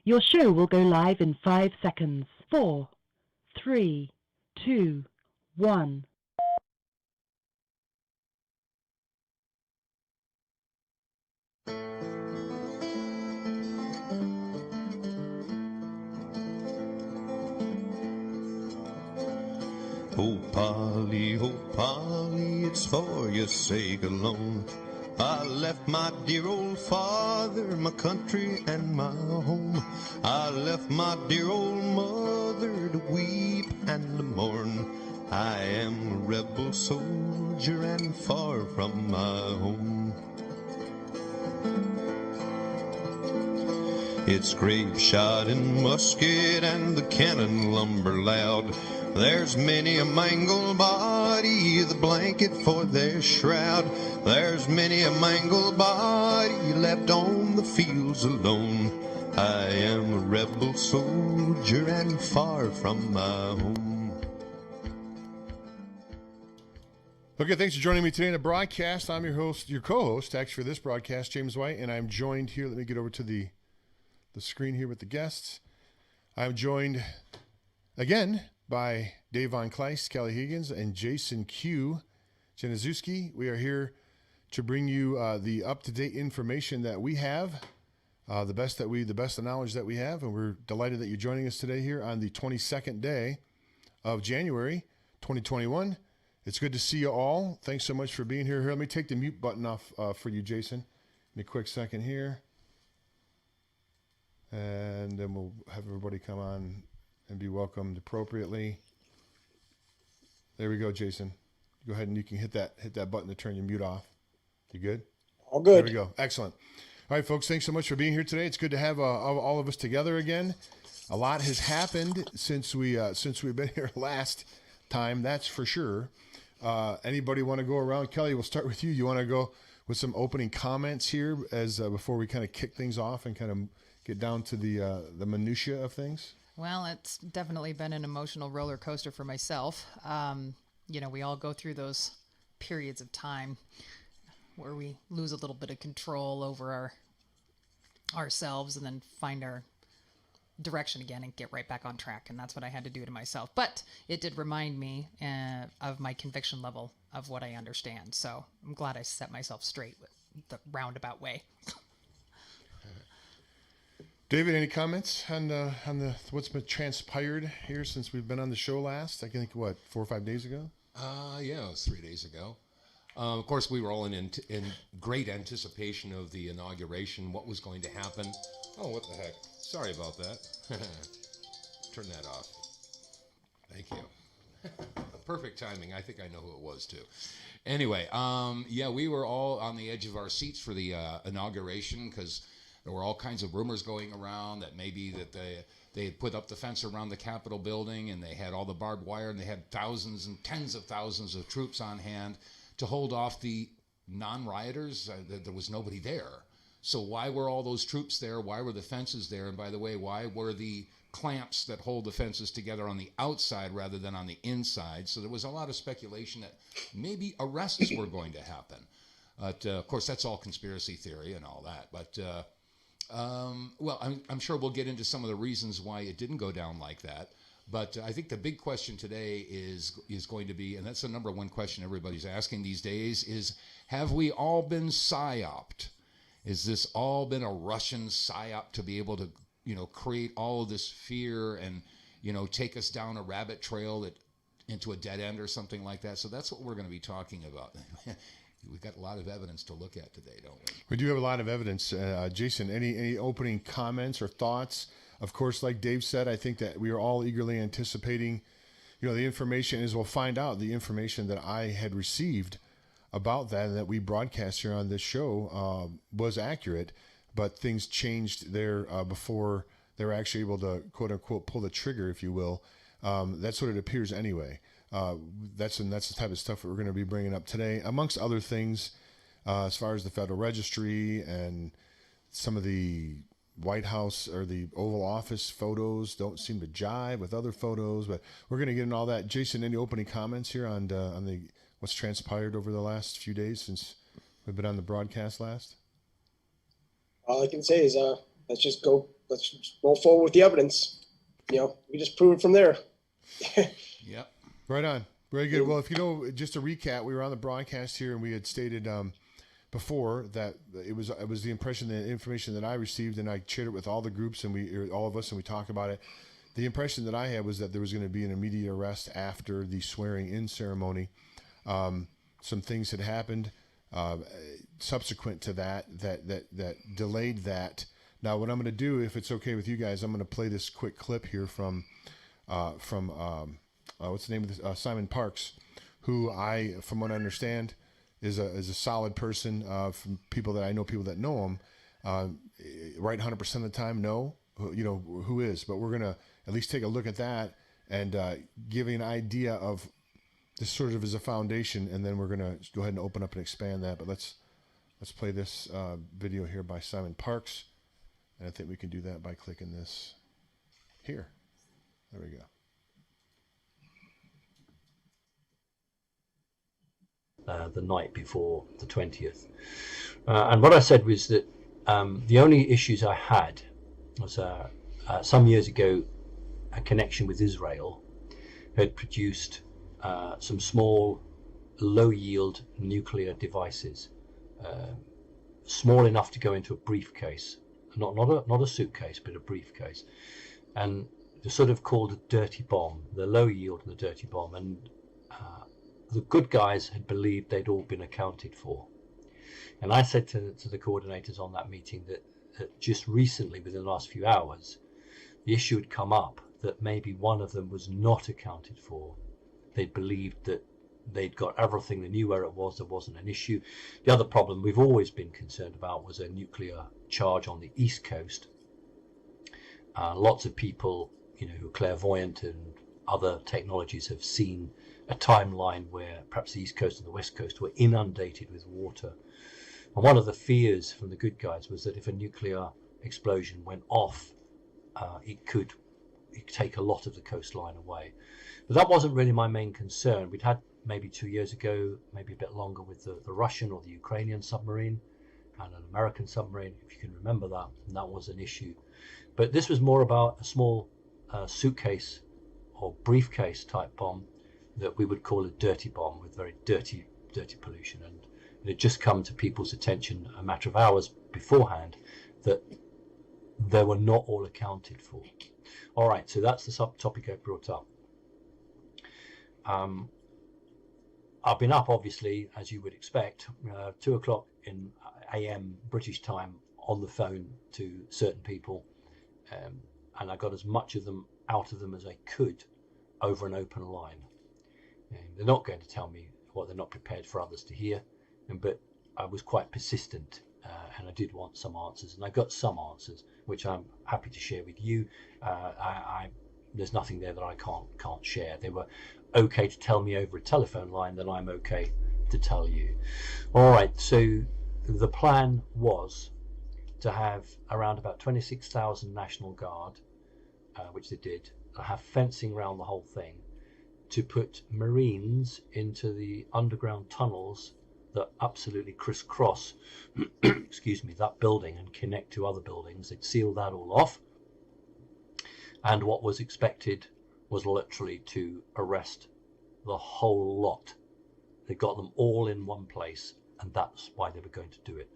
Your show will go live in 5 seconds. 4, 3, 2, 1. Oh Polly, it's for your sake alone. I left my dear old father, my country and my home. I left my dear old mother to weep and to mourn. I am a rebel soldier and far from my home. It's grape shot and musket and the cannon lumber loud. There's many a mangled body, the blanket for their shroud. There's many a mangled body left on the fields alone. I am a rebel soldier and far from my home. Okay, thanks for joining me today in the broadcast. I'm your host, your co-host, actually, for this broadcast, James White, and I'm joined here. Let me get over to the screen here with the guests. I'm joined again by Dave vonKleist, Kelly Higgins, and Jason Q Janiszewski. We are here to bring you the up-to-date information that we have, the best of knowledge that we have, and we're delighted that you're joining us today here on the 22nd day of January 2021. It's good to see you all. Thanks so much for being here. Let me take the mute button off for you, Jason. Give me a quick second here. And then we'll have everybody come on and be welcomed appropriately. There we go, Jason. Go ahead and you can hit that button to turn your mute off. You good? All good. There we go. Excellent. All right, folks, thanks so much for being here today. It's good to have all of us together again. A lot has happened since we've been here last time, that's for sure. Anybody want to go around? Kelly, we'll start with you. You want to go with some opening comments here as before we kind of kick things off and kind of get down to the minutia of things? Well, it's definitely been an emotional roller coaster for myself. We all go through those periods of time where we lose a little bit of control over ourselves and then find our direction again and get right back on track. And that's what I had to do to myself. But it did remind me of my conviction level of what I understand. So I'm glad I set myself straight with the roundabout way. David, any comments on what's been transpired here since we've been on the show last? I think 4 or 5 days ago. Yeah, it was 3 days ago. Of course, we were all in great anticipation of the inauguration. What was going to happen? Oh, what the heck! Sorry about that. Turn that off. Thank you. Perfect timing. I think I know who it was too. Anyway, we were all on the edge of our seats for the inauguration because there were all kinds of rumors going around that maybe that they had put up the fence around the Capitol building and they had all the barbed wire and they had thousands and tens of thousands of troops on hand to hold off the non-rioters. There was nobody there. So why were all those troops there? Why were the fences there? And by the way, why were the clamps that hold the fences together on the outside rather than on the inside? So there was a lot of speculation that maybe arrests were going to happen. But of course, that's all conspiracy theory and all that. But I'm sure we'll get into some of the reasons why it didn't go down like that. But I think the big question today is going to be, and that's the number one question everybody's asking these days, is have we all been psyoped? Is this all been a Russian psyop to be able to, create all of this fear and, take us down a rabbit trail into a dead end or something like that? So that's what we're going to be talking about. We've got a lot of evidence to look at today, don't we? We do have a lot of evidence. Jason, any opening comments or thoughts? Of course, like Dave said, I think that we are all eagerly anticipating, the information, as we'll find out, the information that I had received about that and that we broadcast here on this show was accurate, but things changed there before they were actually able to, quote unquote, pull the trigger, if you will. That's what it appears anyway. That's the type of stuff that we're going to be bringing up today, amongst other things, as far as the Federal Registry and some of the White House or the Oval Office photos don't seem to jive with other photos, but we're going to get into all that. Jason, any opening comments here on the what's transpired over the last few days since we've been on the broadcast last? All I can say is let's just go let's roll forward with the evidence. We just prove it from there. Yep. Right on. Very good. Well, if you know, just to recap, we were on the broadcast here, and we had stated before that it was the impression, the information that I received, and I shared it with all the groups, and all of us, and we talked about it. The impression that I had was that there was going to be an immediate arrest after the swearing-in ceremony. Some things had happened subsequent to that delayed that. Now, what I'm going to do, if it's okay with you guys, I'm going to play this quick clip here from what's the name of this? Simon Parks, who from what I understand, is a solid person. From people that I know, people that know him, right 100% of the time, no, who is. But we're gonna at least take a look at that and give you an idea of this sort of as a foundation, and then we're gonna go ahead and open up and expand that. But let's play this video here by Simon Parks, and I think we can do that by clicking this here. There we go. The night before the 20th. And what I said was that the only issues I had was some years ago, a connection with Israel had produced some small, low-yield nuclear devices, small enough to go into a briefcase, not a suitcase, but a briefcase. And they're sort of called a dirty bomb, the low yield and the dirty bomb. And the good guys had believed they'd all been accounted for. And I said to the coordinators on that meeting that just recently, within the last few hours, the issue had come up that maybe one of them was not accounted for. They believed that they'd got everything, they knew where it was, there wasn't an issue. The other problem we've always been concerned about was a nuclear charge on the East Coast. Lots of people, who are clairvoyant and other technologies have seen a timeline where perhaps the East Coast and the West Coast were inundated with water. And one of the fears from the good guys was that if a nuclear explosion went off, it could take a lot of the coastline away. But that wasn't really my main concern. We'd had maybe 2 years ago, maybe a bit longer, with the Russian or the Ukrainian submarine and an American submarine, if you can remember that, and that was an issue. But this was more about a small suitcase or briefcase type bomb that we would call a dirty bomb, with very dirty pollution. And it had just come to people's attention a matter of hours beforehand that they were not all accounted for. All right, so that's the subtopic I brought up. I've been up, obviously, as you would expect, 2 o'clock in AM British time, on the phone to certain people, and I got as much of them out of them as I could over an open line. They're not going to tell me what they're not prepared for others to hear, but I was quite persistent, and I did want some answers, and I got some answers, which I'm happy to share with you. There's nothing there that I can't share. They were okay to tell me over a telephone line, then I'm okay to tell you. All right, so the plan was to have around about 26,000 National Guard, which they did, have fencing around the whole thing, to put Marines into the underground tunnels that absolutely crisscross excuse me, that building and connect to other buildings. They'd seal that all off, and what was expected was literally to arrest the whole lot. They got them all in one place, and that's why they were going to do it.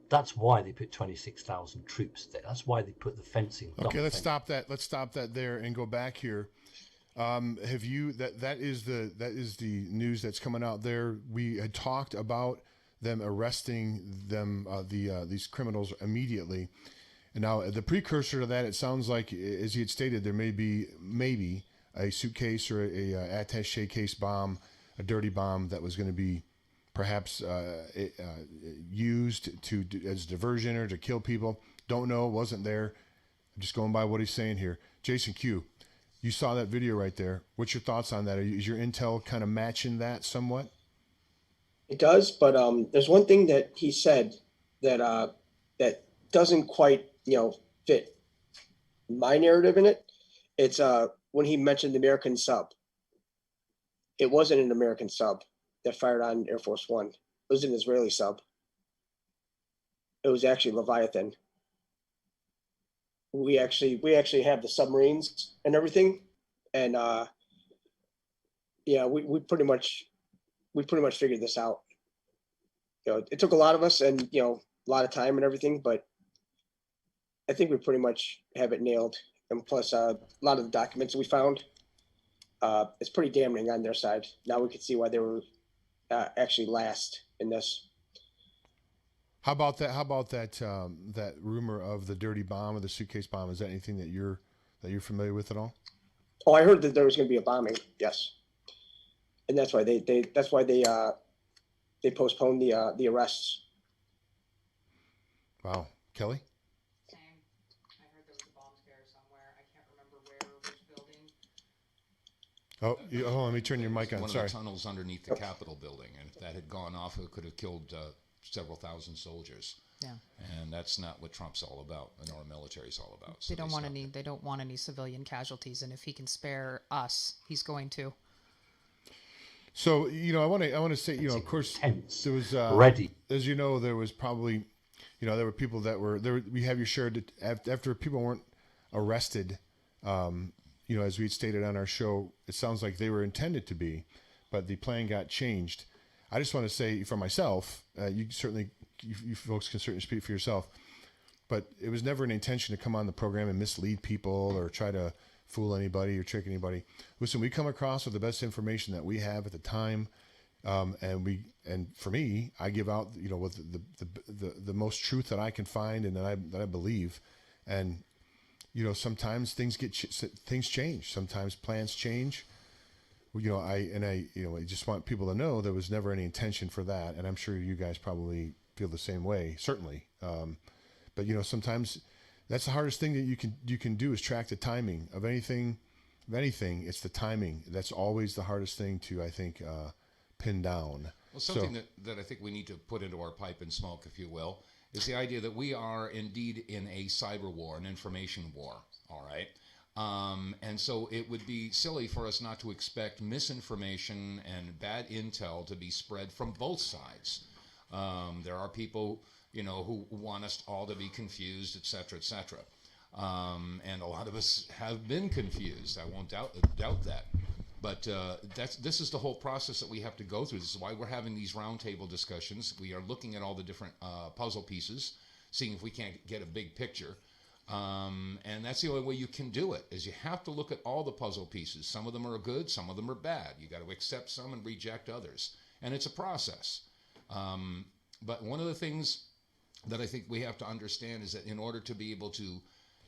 That's why they put 26,000 troops there. That's why they put the fencing. Okay, let's stop that. Let's stop that there and go back here. Have you that is the news that's coming out there? We had talked about them arresting them, these criminals, immediately. And now the precursor to that, it sounds like, as he had stated, there may be a suitcase or a attaché case bomb, a dirty bomb that was going to be perhaps used as diversion or to kill people. Don't know, wasn't there. I'm just going by what he's saying here. Jason Q, you saw that video right there. What's your thoughts on that? Is your intel kind of matching that somewhat? It does, but there's one thing that he said that that doesn't quite fit my narrative in it. It's when he mentioned the American sub. It wasn't an American sub that fired on Air Force One. It was an Israeli sub. It was actually Leviathan. we actually have the submarines and everything, and yeah, we pretty much figured this out. It took a lot of us and a lot of time and everything, but I think we pretty much have it nailed. And plus, a lot of the documents we found, it's pretty damning on their side. Now we can see why they were actually last in this. How about that that rumor of the dirty bomb or the suitcase bomb? Is that anything that you're familiar with at all? Oh, I heard that there was going to be a bombing. Yes, and that's why they postponed the arrests. Wow, Kelly. Same. I heard there was a bomb scare somewhere. I can't remember where or which building. Let me turn your mic on. One Sorry. of the tunnels underneath the Capitol building, and if that had gone off, it could have killed several thousand soldiers. Yeah. And that's not what Trump's all about, and our military's all about. So They don't want any civilian casualties, and if he can spare us, he's going to. So I want to say of course there was ready. As you know, there was probably there were people that were there. We have you shared after people weren't arrested. As we had stated on our show, it sounds like they were intended to be, but the plan got changed. I just want to say for myself, you folks can certainly speak for yourself, but it was never an intention to come on the program and mislead people or try to fool anybody or trick anybody. Listen, we come across with the best information that we have at the time, and for me, I give out with the most truth that I can find and that I believe, and sometimes things change, sometimes plans change. I just want people to know there was never any intention for that, and I'm sure you guys probably feel the same way, certainly. But sometimes that's the hardest thing that you can do is track the timing of anything. Of anything, it's the timing that's always the hardest thing to, I think, pin down. Well, something that I think we need to put into our pipe and smoke, if you will, is the idea that we are indeed in a cyber war, an information war. All right. And so it would be silly for us not to expect misinformation and bad intel to be spread from both sides. There are people, who want us all to be confused, et cetera, et cetera. And a lot of us have been confused. I won't doubt that. But this is the whole process that we have to go through. This is why we're having these roundtable discussions. We are looking at all the different puzzle pieces, seeing if we can't get a big picture. And that's the only way you can do it, is you have to look at all the puzzle pieces. Some of them are good, some of them are bad. You got to accept some and reject others. And it's a process. But one of the things that I think we have to understand is that in order to be able to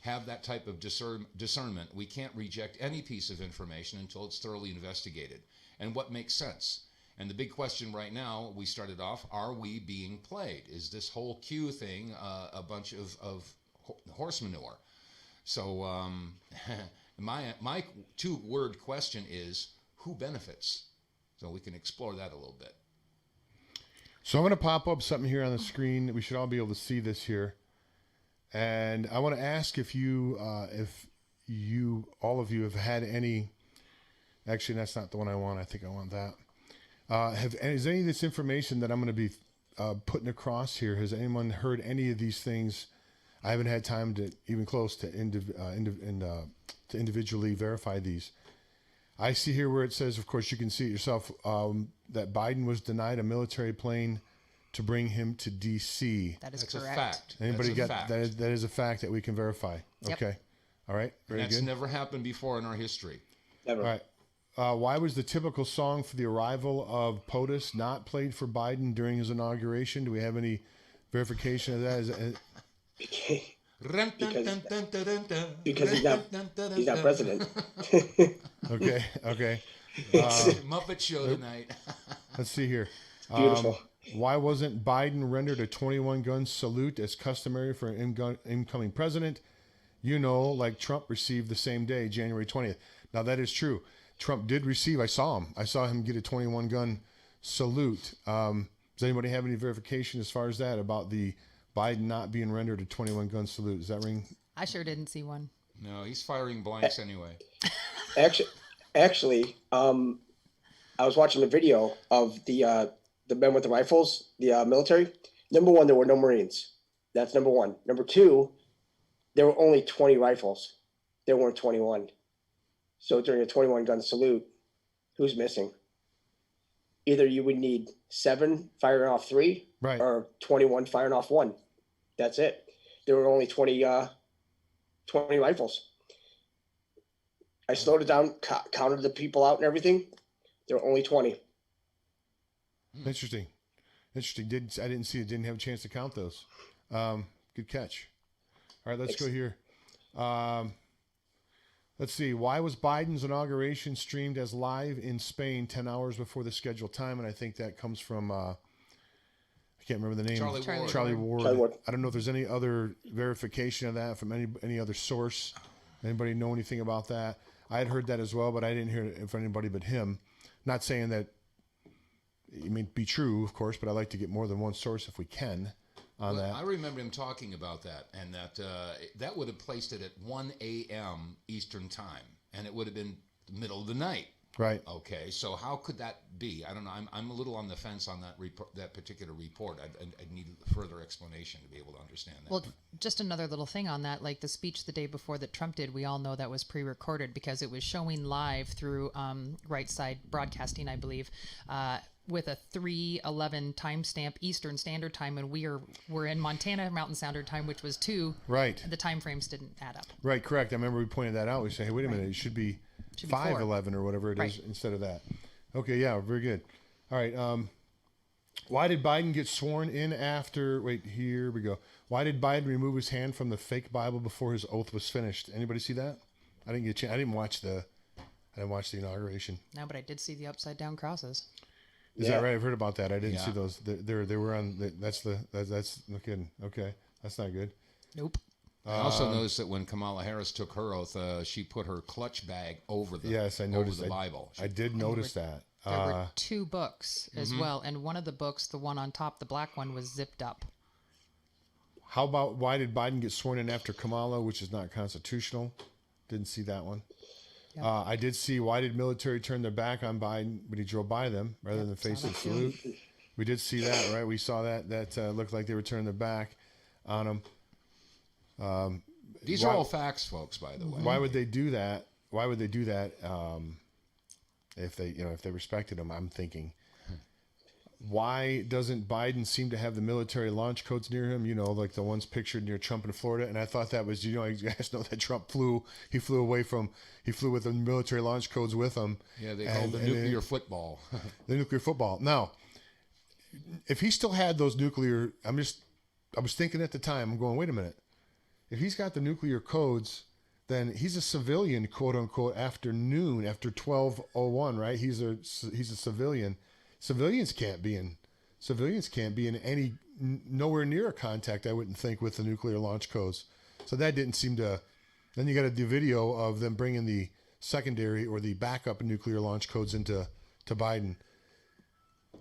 have that type of discernment, we can't reject any piece of information until it's thoroughly investigated. And what makes sense? And the big question right now, we started off, are we being played? Is this whole Q thing a bunch of horse manure? So my two-word question is, who benefits? So we can explore that a little bit. So I'm going to pop up something here on the screen. We should all be able to see this here. And I want to ask if all of you have had any, actually that's not the one I want. I think I want that. Is any of this information that I'm going to be putting across here, has anyone heard any of these things? I haven't had time to even close to individually verify these. I see here where it says, of course, you can see it yourself, that Biden was denied a military plane to bring him to D.C. That's correct. A fact. Anybody got that? That is a fact that we can verify. Yep. Okay. All right. Very That's good. never happened before in our history. Never. All right. Why was the typical song for the arrival of POTUS not played for Biden during his inauguration? Do we have any verification of that? Because he's not president. Okay. Okay. Muppet Show tonight. Let's see here. Beautiful. Why wasn't Biden rendered a 21-gun salute as customary for an incoming president? Like Trump received the same day, January 20th. Now, that is true. Trump did receive, I saw him get a 21-gun salute. Does anybody have any verification as far as that about the Biden not being rendered a 21-gun salute? Does that ring? I sure didn't see one. No, he's firing blanks anyway. Actually, I was watching a video of the men with the rifles, the military. Number one, there were no Marines. That's number one. Number two, there were only 20 rifles. There weren't 21. So during a 21 gun salute, who's missing? Either you would need 7 firing off 3, Right. or 21 firing off 1. That's it. There were only 20 rifles. I slowed it down, counted the people out and everything. There were only 20. Interesting. I didn't see it. Didn't have a chance to count those. Good catch. All right, let's go here. Let's see. Why was Biden's inauguration streamed as live in Spain 10 hours before the scheduled time? And I think that comes from, I can't remember the name. Charlie Ward. I don't know if there's any other verification of that from any other source. Anybody know anything about that? I had heard that as well, but I didn't hear it from anybody but him. Not saying that it may be true, of course, but I like to get more than one source if we can on that. I remember him talking about that, and that would have placed it at 1 a.m. Eastern time, and it would have been the middle of the night. Right. Okay, so how could that be? I don't know. I'm a little on the fence on that particular report. I need further explanation to be able to understand that. Well, just another little thing on that, like the speech the day before that Trump did, we all know that was pre-recorded because it was showing live through Right Side Broadcasting, I believe, with a 3:11 timestamp Eastern Standard Time, and we're in Montana Mountain Standard Time, which was 2. Right. The time frames didn't add up. Right, correct. I remember we pointed that out. We said, hey, wait a minute, it should be 5:11 or whatever it is instead of that. Okay, yeah, very good. All right. Why did Biden get sworn in after? Wait, here we go. Why did Biden remove his hand from the fake Bible before his oath was finished? Anybody see that? I didn't get a chance. I didn't watch the inauguration. No, but I did see the upside down crosses. Is that right? I've heard about that. I didn't see those. They were on. That's no kidding. Okay, that's not good. Nope. I also noticed that when Kamala Harris took her oath, she put her clutch bag over the I noticed over the Bible. I did notice that. There were 2 books as well, and one of the books, the one on top, the black one, was zipped up. How about why did Biden get sworn in after Kamala, which is not constitutional? Didn't see that one. Yep. I did see why did military turn their back on Biden when he drove by them rather than face and salute. We did see that, right? We saw that. That looked like they were turning their back on him. These are all facts, folks, by the way. Why would they do that? Why would they do that if they respected him? I'm thinking, why doesn't Biden seem to have the military launch codes near him? You know, like the ones pictured near Trump in Florida. And I thought that was, you guys know that Trump flew with the military launch codes with him. Yeah, they call it the nuclear football. The nuclear football. Now, if he still had those nuclear, I was thinking at the time, I'm going, wait a minute. If he's got the nuclear codes, then he's a civilian, quote unquote, after noon, after 12:01, right? He's a civilian. Civilians can't be in any nowhere near a contact, I wouldn't think, with the nuclear launch codes. So that didn't seem to. Then you got the video of them bringing the secondary or the backup nuclear launch codes into Biden.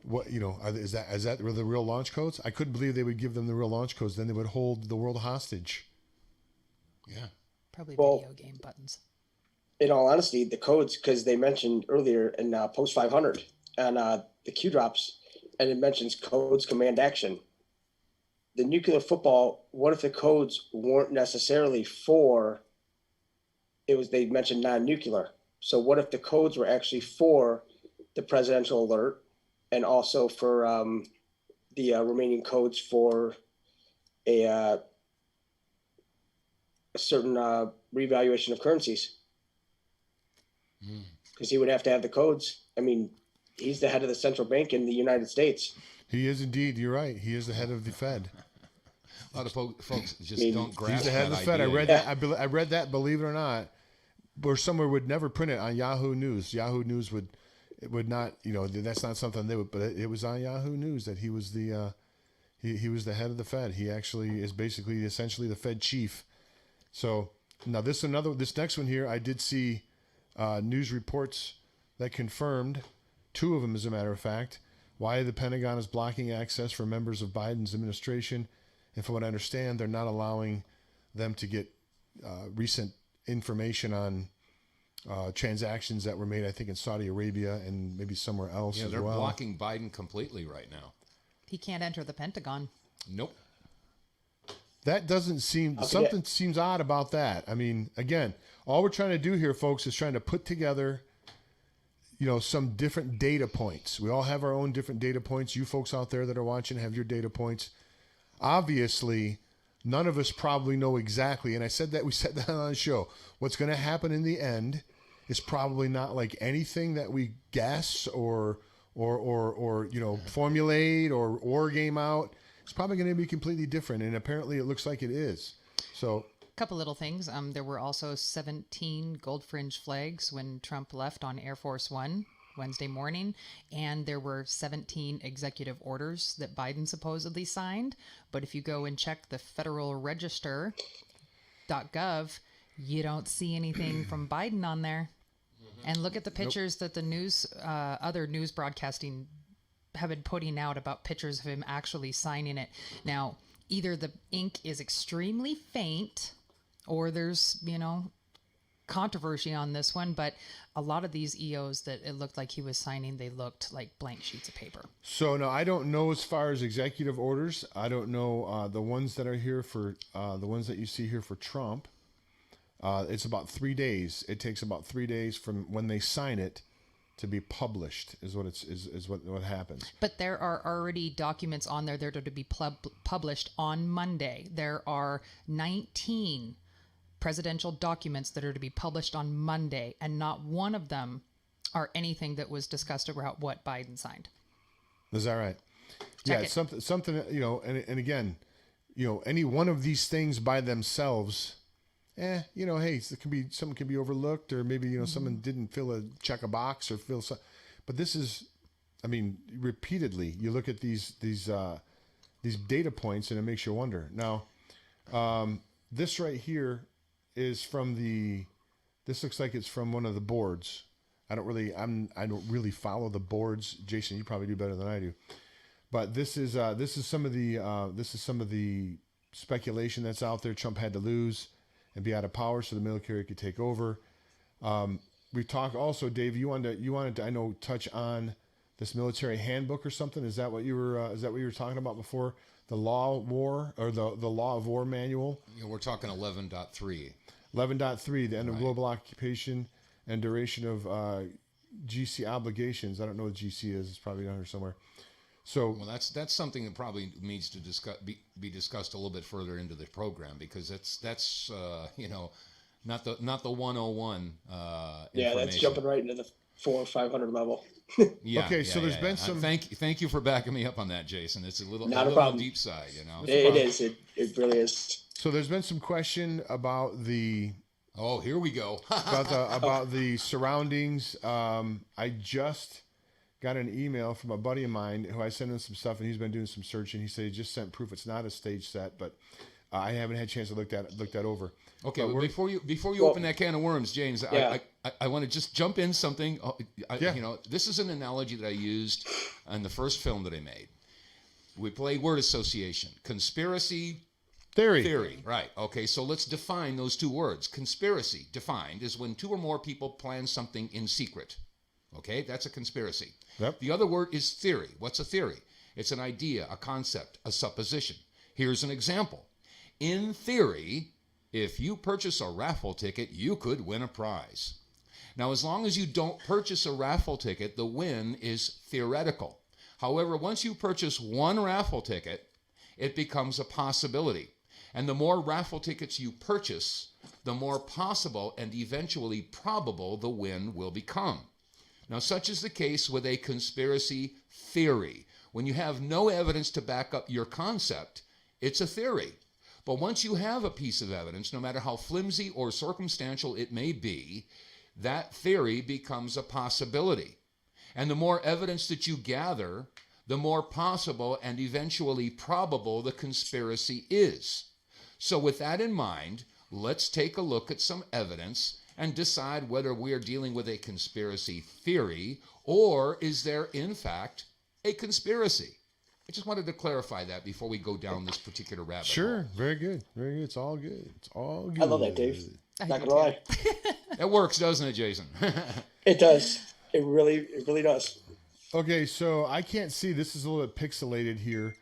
What is that the real launch codes? I couldn't believe they would give them the real launch codes. Then they would hold the world hostage. Yeah. Probably video game buttons. In all honesty, the codes, because they mentioned earlier in Post 500 and the Q drops, and it mentions codes, command, action. The nuclear football, what if the codes weren't necessarily for, they mentioned non-nuclear. So what if the codes were actually for the presidential alert and also for the remaining codes for a certain revaluation of currencies? Because he would have to have the codes. I mean, he's the head of the central bank in the United States. He is indeed. You're right. He is the head of the Fed. A lot of folks just don't grasp that. He's the head of the Fed. I read that. Believe it or not, where somewhere would never print it on Yahoo News. Yahoo News would not. That's not something they would. But it was on Yahoo News that he was the he was the head of the Fed. He actually is basically essentially the Fed chief. So now this next one here, I did see news reports that confirmed, 2 of them as a matter of fact, why the Pentagon is blocking access for members of Biden's administration. And from what I understand, they're not allowing them to get recent information on transactions that were made, I think, in Saudi Arabia and maybe somewhere else as well. Yeah, they're blocking Biden completely right now. He can't enter the Pentagon. Nope. That doesn't seem, something seems odd about that. I mean, again, all we're trying to do here, folks, is trying to put together, some different data points. We all have our own different data points. You folks out there that are watching have your data points. Obviously, none of us probably know exactly, and we said that on the show, what's going to happen in the end is probably not like anything that we guess or formulate or game out. It's probably going to be completely different, and apparently it looks like it is. So, a couple little things. There were also 17 gold fringe flags when Trump left on Air Force One Wednesday morning, and there were 17 executive orders that Biden supposedly signed. But if you go and check the Federal Register.gov, you don't see anything from Biden on there. And look at the pictures that the other news broadcasting have been putting out about pictures of him actually signing it. Now, either the ink is extremely faint or there's, controversy on this one, but a lot of these EOs that it looked like he was signing, they looked like blank sheets of paper. So, no, I don't know as far as executive orders. I don't know the ones that are here for, the ones that you see here for Trump. It's about 3 days. It takes about 3 days from when they sign it to be published is what happens. But there are already documents on there that are to be published on Monday. There are 19 presidential documents that are to be published on Monday, and not one of them are anything that was discussed about what Biden signed. Is that right? Check yeah, it. something, and again, any one of these things by themselves, hey, something can be overlooked, or maybe, someone didn't check a box or fill some, but this is, repeatedly, you look at these data points and it makes you wonder. Now, this right here is this looks like it's from one of the boards. I don't really follow the boards. Jason, you probably do better than I do. But this is some of the speculation that's out there. Trump had to lose and be out of power so the military could take over. We talked also, Dave, you wanted to, I know, touch on this military handbook or something. Is that what you were talking about before? The law of war, or the law of war manual? We're talking 11.3. 11.3, the end of global occupation and duration of GC obligations. I don't know what GC is. It's probably down here somewhere. So, well, that's something that probably needs to be discussed a little bit further into the program, because that's not the 101. Yeah, that's jumping right into the 400 or 500 level. Yeah. Okay, so there's been some. Thank you for backing me up on that, Jason. It's a little deep side, It is. It really is. So there's been some question about the. Oh, here we go. about the surroundings. I just got an email from a buddy of mine who I sent him some stuff, and he's been doing some searching. He said he just sent proof it's not a stage set, but I haven't had a chance to look that over. Okay, well, before you open that can of worms, James, yeah. I want to just jump in something. This is an analogy that I used on the first film that I made. We play word association, conspiracy, theory. Right. Okay, so let's define those two words. Conspiracy, defined, is when two or more people plan something in secret. Okay, that's a conspiracy. Yep. The other word is theory. What's a theory? It's an idea, a concept, a supposition. Here's an example. In theory, if you purchase a raffle ticket, you could win a prize. Now, as long as you don't purchase a raffle ticket, the win is theoretical. However, once you purchase one raffle ticket, it becomes a possibility. And the more raffle tickets you purchase, the more possible and eventually probable the win will become. Now, such is the case with a conspiracy theory. When you have no evidence to back up your concept, it's a theory. But once you have a piece of evidence, no matter how flimsy or circumstantial it may be, that theory becomes a possibility. And the more evidence that you gather, the more possible and eventually probable the conspiracy is. So with that in mind, let's take a look at some evidence and decide whether we are dealing with a conspiracy theory, or is there, in fact, a conspiracy? I just wanted to clarify that before we go down this particular rabbit hole. Sure, very good. Very good. It's all good. It's all good. I love that, Dave. Not gonna lie. It works, doesn't it, Jason? It does. It really does. Okay, so I can't see. This is a little bit pixelated here,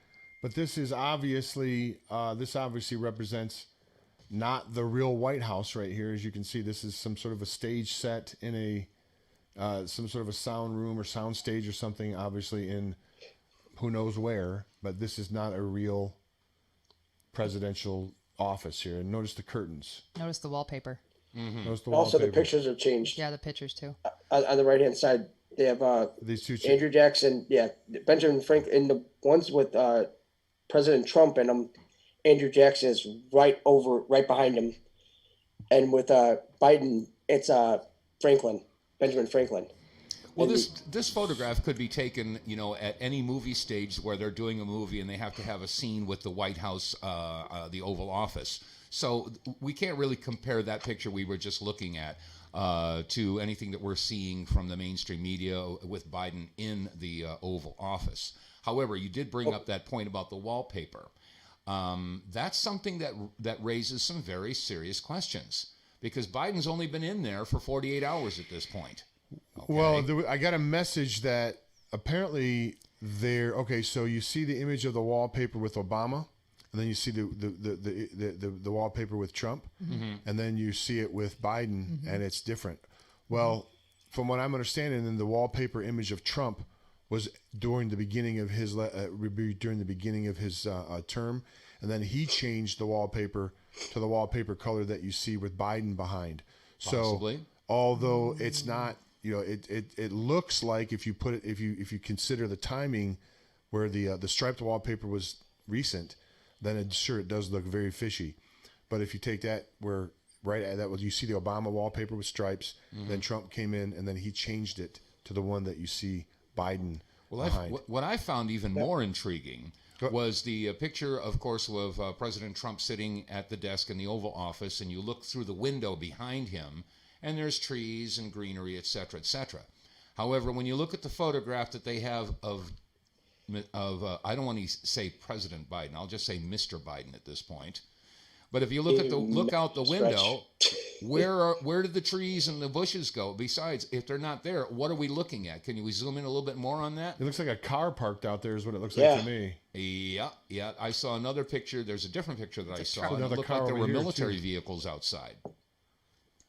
But this obviously represents not the real White House right here. As you can see, this is some sort of a stage set in some sort of a sound room or sound stage or something, obviously in who knows where. But this is not a real presidential office here. And notice the curtains. Notice the wallpaper. Notice the Also, the wallpaper. pictures have changed. Yeah, the pictures too. On the right-hand side, they have These two. Andrew Jackson, Benjamin Franklin, and the ones with President Trump in them. Andrew Jackson is right behind him, and with Biden, it's Benjamin Franklin. Well, this photograph could be taken, at any movie stage where they're doing a movie and they have to have a scene with the White House, the Oval Office. So we can't really compare that picture we were just looking at to anything that we're seeing from the mainstream media with Biden in the Oval Office. However, you did bring up that point about the wallpaper. That's something that raises some very serious questions, because Biden's only been in there for 48 hours at this point. Okay. Well, I got a message that apparently so you see the image of the wallpaper with Obama, and then you see the wallpaper with Trump, and then you see it with Biden, and it's different. Well, from what I'm understanding, then the wallpaper image of Trump was during the beginning of his term, and then he changed the wallpaper to the wallpaper color that you see with Biden behind. Possibly. So although it's not, it looks like if you consider the timing where the striped wallpaper was recent, then it does look very fishy. But if you take that you see the Obama wallpaper with stripes, then Trump came in and then he changed it to the one that you see Biden behind. What I found even more intriguing was the picture, of course, of President Trump sitting at the desk in the Oval Office, and you look through the window behind him, and there's trees and greenery, etc., etc. However, when you look at the photograph that they have of I don't want to say President Biden, I'll just say Mr. Biden at this point. But if you look out the window, where did the trees and the bushes go? Besides, if they're not there, what are we looking at? Can you zoom in a little bit more on that? It looks like a car parked out there is what it looks like to me. Yeah. I saw another picture. There's a different picture that I saw. It Another looked car like there over were here, military too. vehicles outside.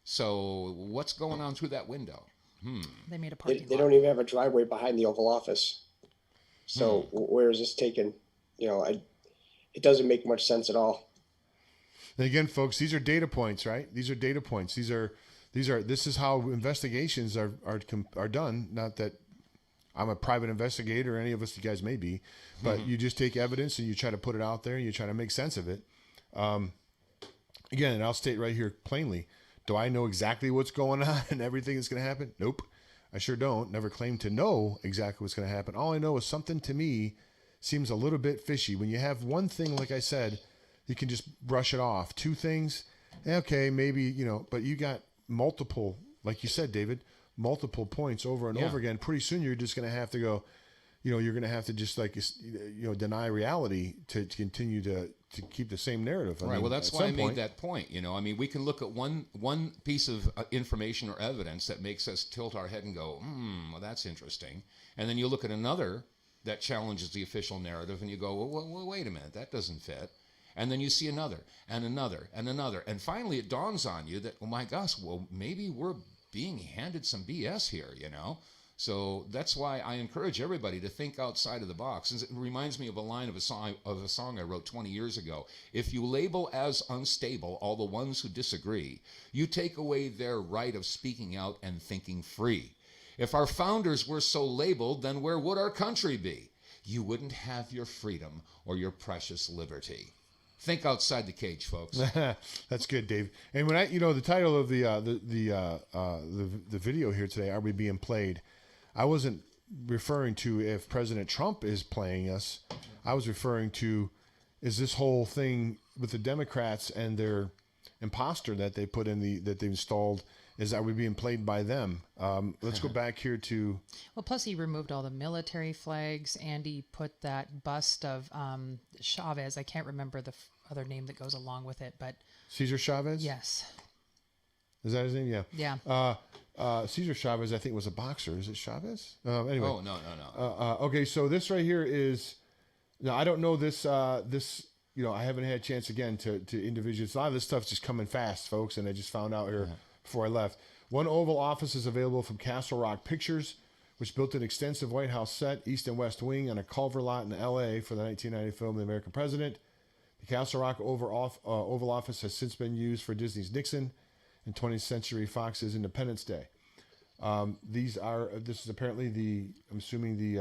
So what's going on through that window? They made a parking They lot. don't even have a driveway behind the Oval Office. So where is this taken? It doesn't make much sense at all. And again, folks, these are data points, right? These are data points. This is how investigations are done. Not that I'm a private investigator, or any of us you guys may be, but you just take evidence and you try to put it out there and you try to make sense of it. Again, and I'll state right here plainly, do I know exactly what's going on and everything that's going to happen? Nope. I sure don't. Never claim to know exactly what's going to happen. All I know is something to me seems a little bit fishy. When you have one thing, like I said, you can just brush it off. Two things, okay, maybe, but you got multiple, like you said, David, multiple points over and over again. Pretty soon you're just going to have to go, you're going to have to just deny reality to continue to keep the same narrative. Right. Well, that's why I made that point. We can look at one piece of information or evidence that makes us tilt our head and go, well, that's interesting. And then you look at another that challenges the official narrative and you go, well, wait a minute, that doesn't fit. And then you see another and another and another. And finally it dawns on you that, oh my gosh, well, maybe we're being handed some BS here, So that's why I encourage everybody to think outside of the box. It reminds me of a line of a song I wrote 20 years ago. If you label as unstable all the ones who disagree, you take away their right of speaking out and thinking free. If our founders were so labeled, then where would our country be? You wouldn't have your freedom or your precious liberty. Think outside the cage, folks. That's good, Dave. And when the title of the video here today, "Are We Being Played?" I wasn't referring to if President Trump is playing us. I was referring to, is this whole thing with the Democrats and their imposter that they put in that they installed, are we being played by them? Let's go back here to. Well, plus he removed all the military flags, and he put that bust of Chavez. I can't remember the other name that goes along with it, but Cesar Chavez. Yes. Is that his name? Yeah. Yeah. Cesar Chavez, I think, was a boxer. Is it Chavez? Anyway. Oh, no. Okay, so this right here is Now, I don't know this, I haven't had a chance again to individuals. A lot of this stuff's just coming fast, folks, and I just found out here before I left. One Oval Office is available from Castle Rock Pictures, which built an extensive White House set, East and West Wing, on a Culver lot in L.A. for the 1990 film The American President. The Castle Rock Oval Office has since been used for Disney's Nixon and 20th Century Fox's Independence Day. This is apparently I'm assuming the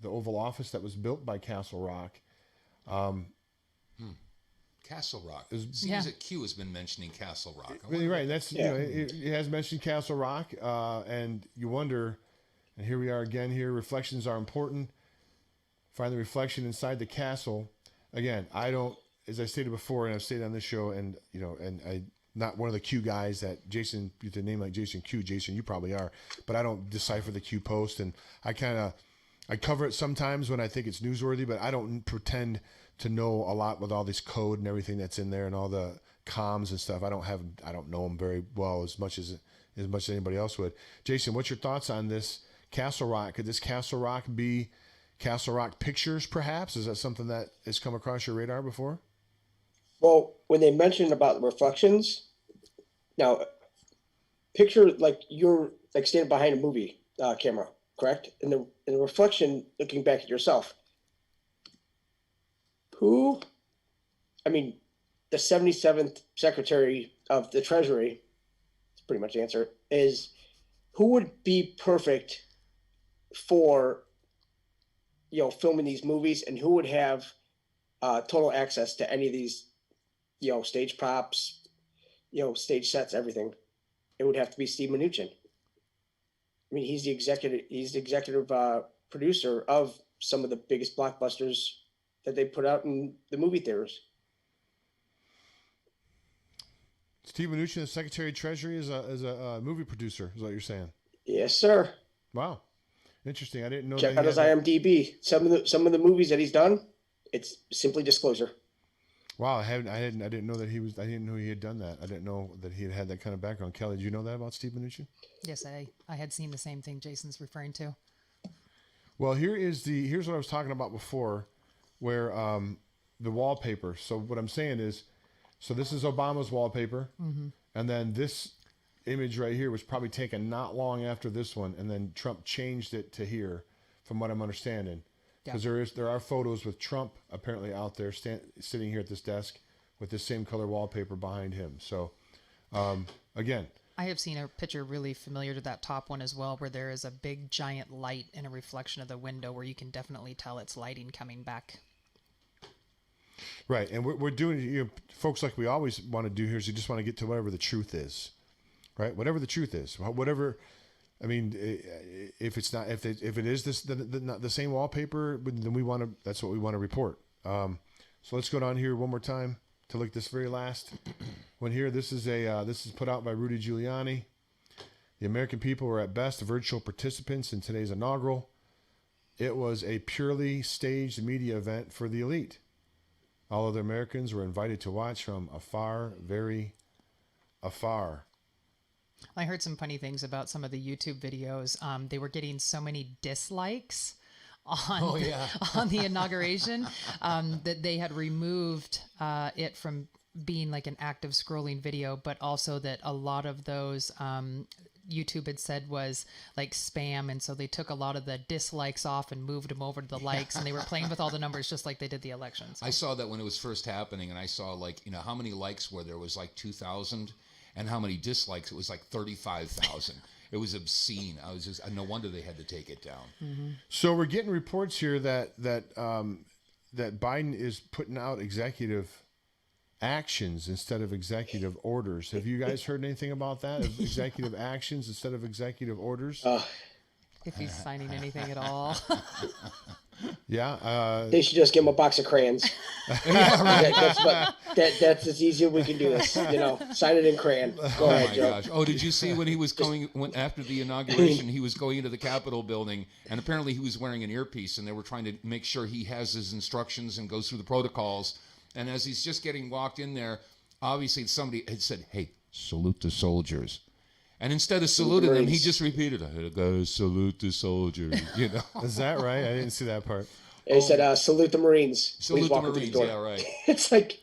Oval Office that was built by Castle Rock. Castle Rock. Seems that Q has been mentioning Castle Rock. Right. That's it has mentioned Castle Rock, and you wonder. And here we are again. Here, reflections are important. Find the reflection inside the castle. Again, I don't, as I stated before, and I've stated on this show, and I not one of the Q guys that Jason, with a name like Jason Q. Jason, you probably are, but I don't decipher the Q post, and I cover it sometimes when I think it's newsworthy, but I don't pretend to know a lot with all this code and everything that's in there and all the comms and stuff. I don't know them very well as much as anybody else would. Jason, what's your thoughts on this Castle Rock? Could this Castle Rock be Castle Rock Pictures, perhaps? Is that something that has come across your radar before? Well, when they mentioned about the reflections, now picture like you're like standing behind a movie camera, correct? And the reflection looking back at yourself. The 77th Secretary of the Treasury, that's pretty much the answer, is who would be perfect for, filming these movies, and who would have total access to any of these, stage props, stage sets, everything. It would have to be Steve Mnuchin. He's the executive producer of some of the biggest blockbusters that they put out in the movie theaters. Steve Mnuchin, the Secretary of Treasury, is a movie producer, is what you're saying? Yes, sir. Wow, interesting. I didn't know. Check out his IMDb. Some of the movies that he's done, it's simply disclosure. Wow, I didn't know that he was. I didn't know he had done that. I didn't know that he had that kind of background. Kelly, did you know that about Steve Mnuchin? Yes, I had seen the same thing Jason's referring to. Well, here's what I was talking about before, where the wallpaper. So what I'm saying is, this is Obama's wallpaper, and then this image right here was probably taken not long after this one, and then Trump changed it to here, from what I'm understanding. Because there are photos with Trump apparently out there sitting here at this desk with this same color wallpaper behind him. So, again, I have seen a picture really familiar to that top one as well, where there is a big giant light in a reflection of the window where you can definitely tell it's lighting coming back. Right, and we're doing, folks, like we always want to do here is you just want to get to whatever the truth is, right? Whatever the truth is, whatever. I mean, if it is the same wallpaper, then that's what we want to report. So let's go down here one more time to look at this very last one here. This is put out by Rudy Giuliani. The American people were at best virtual participants in today's inaugural. It was a purely staged media event for the elite. All other Americans were invited to watch from afar, very afar. I heard some funny things about some of the YouTube videos. They were getting so many dislikes on the inauguration that they had removed it from being like an active scrolling video, but also that a lot of those YouTube had said was like spam, and so they took a lot of the dislikes off and moved them over to the likes, and they were playing with all the numbers just like they did the elections. I saw that when it was first happening, and I saw how many likes were there was like 2,000, and how many dislikes it was like 35,000. It was obscene. No wonder they had to take it down. Mm-hmm. So we're getting reports here that Biden is putting out executive actions instead of executive orders. Have you guys heard anything about that? Of executive actions instead of executive orders? If he's signing anything at all. Yeah. They should just give him a box of crayons. That's as easy as we can do this. Sign it in crayon. Go ahead, Joe. Gosh. Oh, did you see when he was after the inauguration, he was going into the Capitol building, and apparently he was wearing an earpiece, and they were trying to make sure he has his instructions and goes through the protocols. And as he's just getting walked in there, obviously somebody had said, "Hey, salute the soldiers." And instead of saluting them, he Marines. just repeated, "I gotta salute the soldiers." You know. Is that right? I didn't see that part. They said, salute the Marines. Salute Please the walk into Marines. door. Yeah, right. It's like,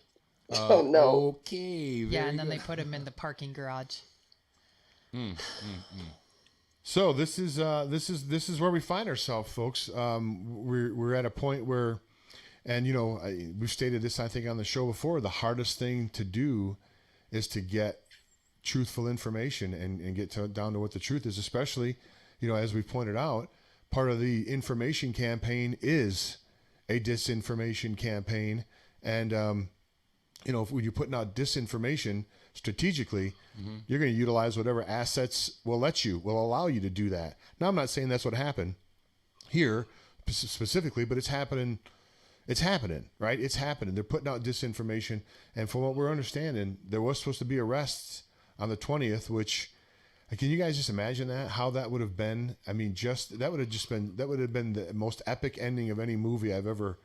oh no. Okay. Very Yeah, and then good. they put him in the parking garage. So this is where we find ourselves, folks. We're at a point where, and we've stated this, I think, on the show before. The hardest thing to do is to get truthful information and get down to what the truth is. Especially, as we pointed out, part of the information campaign is a disinformation campaign, and if when you're putting out disinformation strategically, you're going to utilize whatever assets will allow you to do that. Now, I'm not saying that's what happened here specifically, but it's happening. It's happening, right? It's happening. They're putting out disinformation, and from what we're understanding, there was supposed to be arrests on the 20th. Which, can you guys just imagine that? How that would have been? I mean, that would have been the most epic ending of any movie I've ever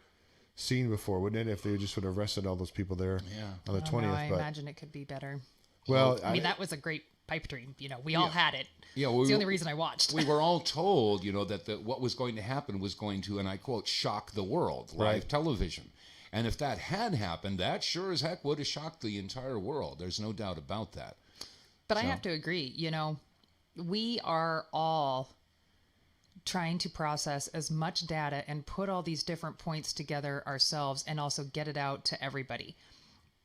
seen before, wouldn't it? If they just would have arrested all those people there on the 20th. I imagine it could be better. Well, I mean, that was a great pipe dream. We all had it. Yeah, it's the only reason I watched. We were all told, that what was going to happen was going to, and I quote, shock the world, live television. And if that had happened, that sure as heck would have shocked the entire world. There's no doubt about that. But I have to agree, we are all trying to process as much data and put all these different points together ourselves and also get it out to everybody.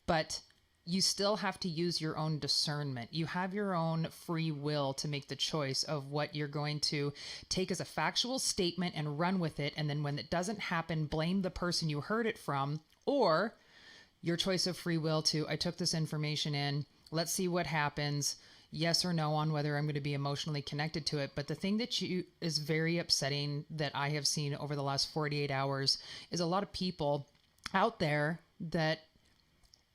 But you still have to use your own discernment. You have your own free will to make the choice of what you're going to take as a factual statement and run with it. And then when it doesn't happen, blame the person you heard it from, or your choice of free will to, I took this information in, let's see what happens. Yes or no on whether I'm going to be emotionally connected to it. But the thing that is very upsetting that I have seen over the last 48 hours is a lot of people out there that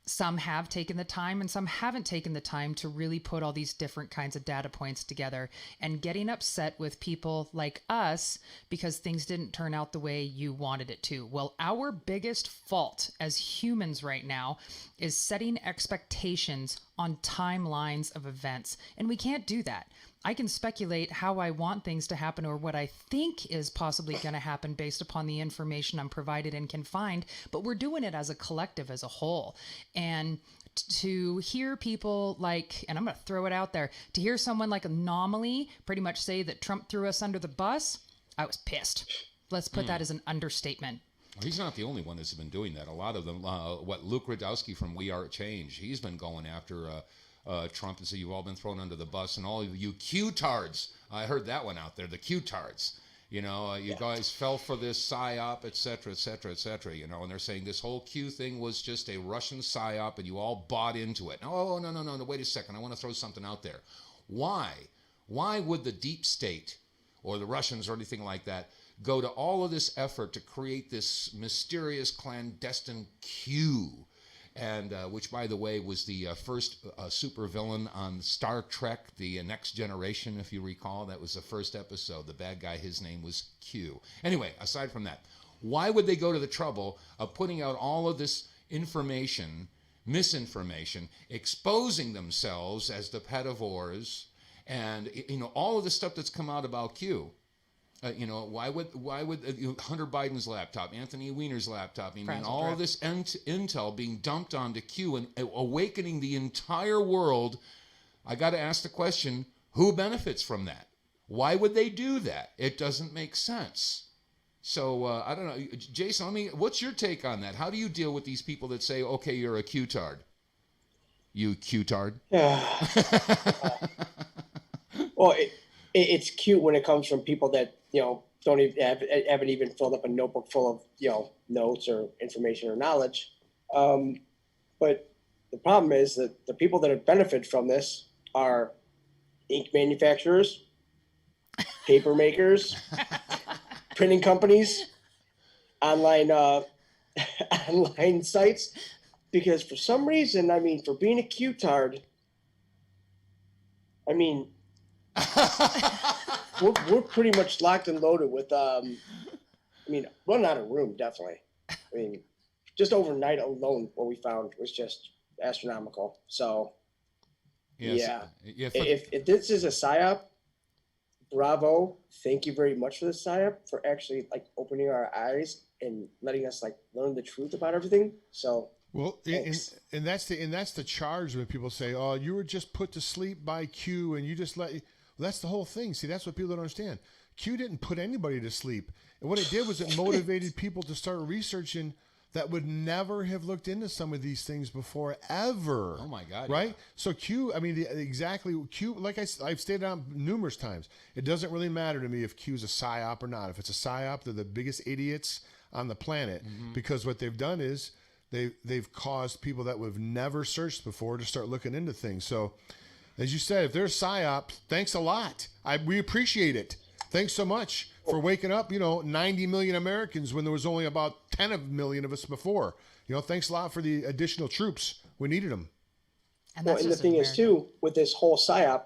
some have taken the time and some haven't taken the time to really put all these different kinds of data points together, and getting upset with people like us because things didn't turn out the way you wanted it to. Well, our biggest fault as humans right now is setting expectations on timelines of events, and we can't do that. I can speculate how I want things to happen or what I think is possibly going to happen based upon the information I'm provided and can find, but we're doing it as a collective, as a whole. And to hear people like, and I'm going to throw it out there, to hear someone like Anomaly pretty much say that Trump threw us under the bus, I was pissed. Let's put that as an understatement. Well, he's not the only one that's been doing that. A lot of them, Luke Rudkowski from We Are Change, he's been going after Trump and say, you've all been thrown under the bus, and all of you Q-tards. I heard that one out there, the Q-tards. You guys fell for this psyop, et cetera, et cetera, et cetera, and they're saying this whole Q thing was just a Russian psyop and you all bought into it. Oh, no, wait a second. I want to throw something out there. Why would the deep state or the Russians or anything like that go to all of this effort to create this mysterious clandestine Q? And which, by the way, was the first supervillain on Star Trek, the Next Generation, if you recall. That was the first episode. The bad guy, his name was Q. Anyway, aside from that, why would they go to the trouble of putting out all of this information, misinformation, exposing themselves as the pedivores, and all of the stuff that's come out about Q? Why would Hunter Biden's laptop, Anthony Weiner's laptop, all of this intel being dumped onto Q and awakening the entire world? I got to ask the question, who benefits from that? Why would they do that? It doesn't make sense. So I don't know, Jason. What's your take on that? How do you deal with these people that say, "Okay, you're a Q-tard"? You Q-tard. Well, it's cute when it comes from people that don't even haven't even filled up a notebook full of notes or information or knowledge. But the problem is that the people that have benefited from this are ink manufacturers, paper makers, printing companies, online online sites. Because for some reason, for being a Q-tard, we're pretty much locked and loaded with, running out of room, definitely. Just overnight alone, what we found was just astronomical. So, Yes. Yeah. For, If this is a psyop, bravo. Thank you very much for the psyop for actually like opening our eyes and letting us like learn the truth about everything. So Well, thanks. and that's the charge when people say, "Oh, you were just put to sleep by Q, and you just let." Well, that's the whole thing. See, that's what people don't understand. Q didn't put anybody to sleep, and what it did was it motivated people to start researching that would never have looked into some of these things before ever. oh my God! Right? Yeah. So Q, I mean, exactly Q. Like I've stated on numerous times, it doesn't really matter to me if Q's a psyop or not. If it's a psyop, they're the biggest idiots on the planet because what they've done is they've caused people that would have never searched before to start looking into things. So, as you said, if there's psyop, thanks a lot. We appreciate it. Thanks so much for waking up, 90 million Americans when there was only about 10 million of us before. Thanks a lot for the additional troops. We needed them. And Well, that's and the just thing America. is too, with this whole psyop,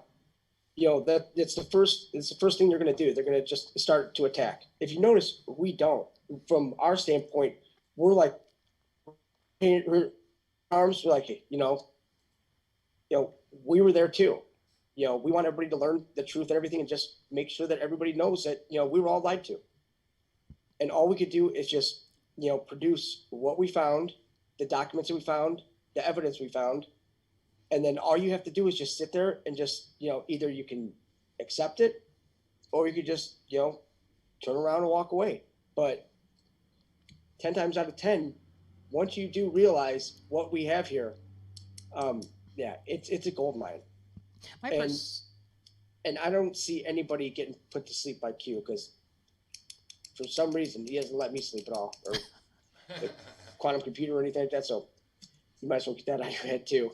that it's the first thing they're going to do. They're going to just start to attack. If you notice, we don't. From our standpoint, we're like, her arms were like, we were there too. We want everybody to learn the truth and everything, and just make sure that everybody knows that we were all lied to. And all we could do is just produce what we found, the documents that we found, the evidence we found, and then all you have to do is just sit there and just either you can accept it, or you could just turn around and walk away. But 10 times out of 10, once you do realize what we have here, it's a gold mine. My and pers- and I don't see anybody getting put to sleep by Q because for some reason he doesn't let me sleep at all, or the quantum computer or anything like that. So you might as well get that out of your head too.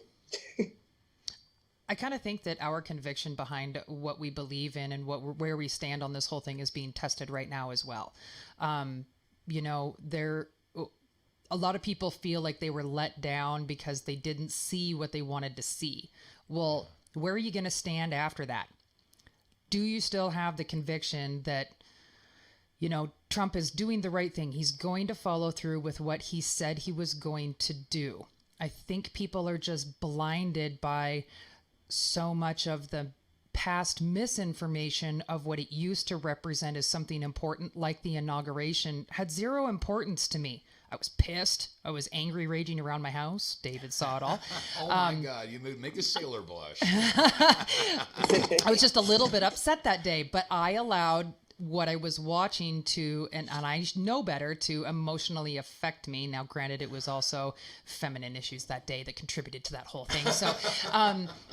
I kind of think that our conviction behind what we believe in and where we stand on this whole thing is being tested right now as well. A lot of people feel like they were let down because they didn't see what they wanted to see. Well, where are you going to stand after that? Do you still have the conviction that, Trump is doing the right thing? He's going to follow through with what he said he was going to do. I think people are just blinded by so much of the past misinformation of what it used to represent as something important, like the inauguration, had zero importance to me. I was pissed. I was angry, raging around my house. David saw it all. Oh my God! You make a sailor blush. I was just a little bit upset that day, but I allowed what I was watching to, and I know better, to emotionally affect me. Now, granted, it was also feminine issues that day that contributed to that whole thing. So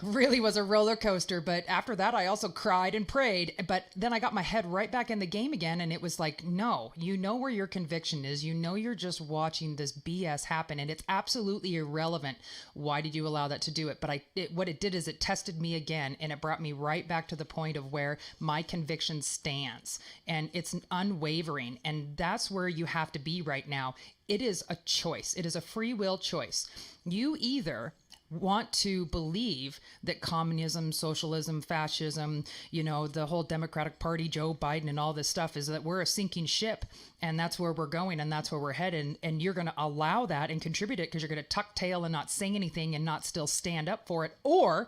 really was a roller coaster. But after that, I also cried and prayed. But then I got my head right back in the game again. And it was like, no, where your conviction is. You're just watching this BS happen. And it's absolutely irrelevant. Why did you allow that to do it? But what it did is it tested me again. And it brought me right back to the point of where my conviction stands. And it's unwavering. And that's where you have to be right now. It is a choice. It is a free will choice. You either want to believe that communism, socialism, fascism, the whole Democratic Party, Joe Biden, and all this stuff is that we're a sinking ship, and that's where we're going, and that's where we're headed, and you're going to allow that and contribute it because you're going to tuck tail and not say anything and not still stand up for it, or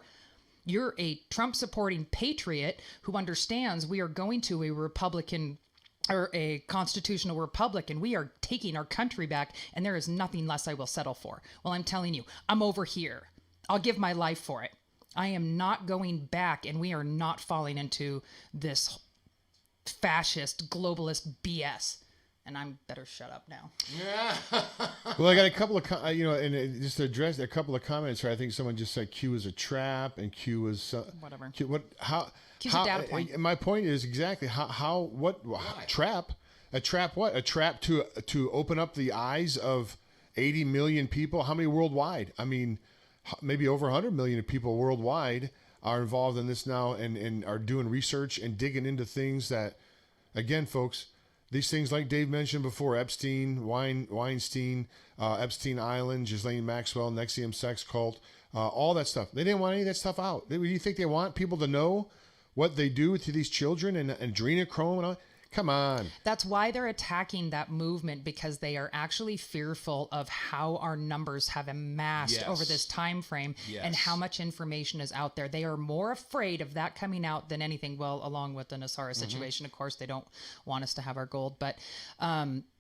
you're a Trump supporting patriot who understands we are going to a Republican or a constitutional republic and we are taking our country back, and there is nothing less I will settle for. Well, I'm telling you, I'm over here. I'll give my life for it. I am not going back, and we are not falling into this fascist globalist BS. And I'm better shut up now. Well, I got a couple of, just to address a couple of comments here. I think someone just said Q was a trap and Q was Whatever. Q's a data point. And my point is exactly trap? A trap what? A trap to open up the eyes of 80 million people? How many worldwide? I mean, maybe over 100 million people worldwide are involved in this now and are doing research and digging into things that, again, folks, these things like Dave mentioned before, Epstein, Weinstein, Epstein Island, Ghislaine Maxwell, NXIVM sex cult, all that stuff. They didn't want any of that stuff out. Do you think they want people to know what they do to these children and adrenochrome and all? Come on. That's why they're attacking that movement, because they are actually fearful of how our numbers have amassed over this time frame and how much information is out there. They are more afraid of that coming out than anything. Well, along with the Nasara situation, of course, they don't want us to have our gold, but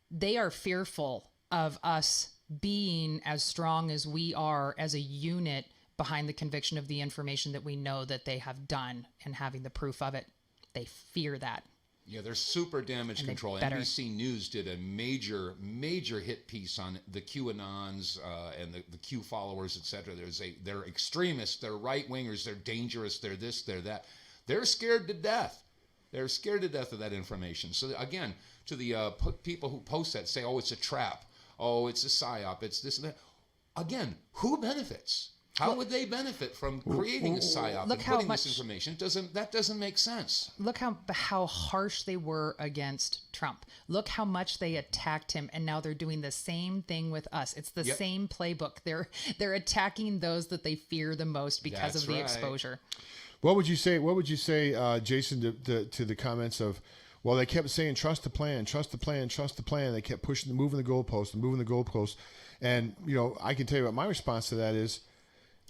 they are fearful of us being as strong as we are as a unit behind the conviction of the information that we know that they have done and having the proof of it. They fear that. Yeah, they're super damage control. NBC News did a major hit piece on the QAnons and the Q followers, etc. They're extremists, they're right wingers, they're dangerous, they're this, they're that. They're scared to death. They're scared to death of that information. So again, to the people who post that, say, "Oh, it's a trap. Oh, it's a psyop. It's this and that." Again, who benefits? How would they benefit from creating a psyop and putting this information? That doesn't make sense. Look how harsh they were against Trump. Look how much they attacked him, and now they're doing the same thing with us. It's the same playbook. They're attacking those that they fear the most because of the exposure. What would you say? What would you say, Jason, to the comments of? Well, they kept saying, trust the plan, trust the plan, trust the plan. They kept moving the goalpost. And, I can tell you what my response to that is,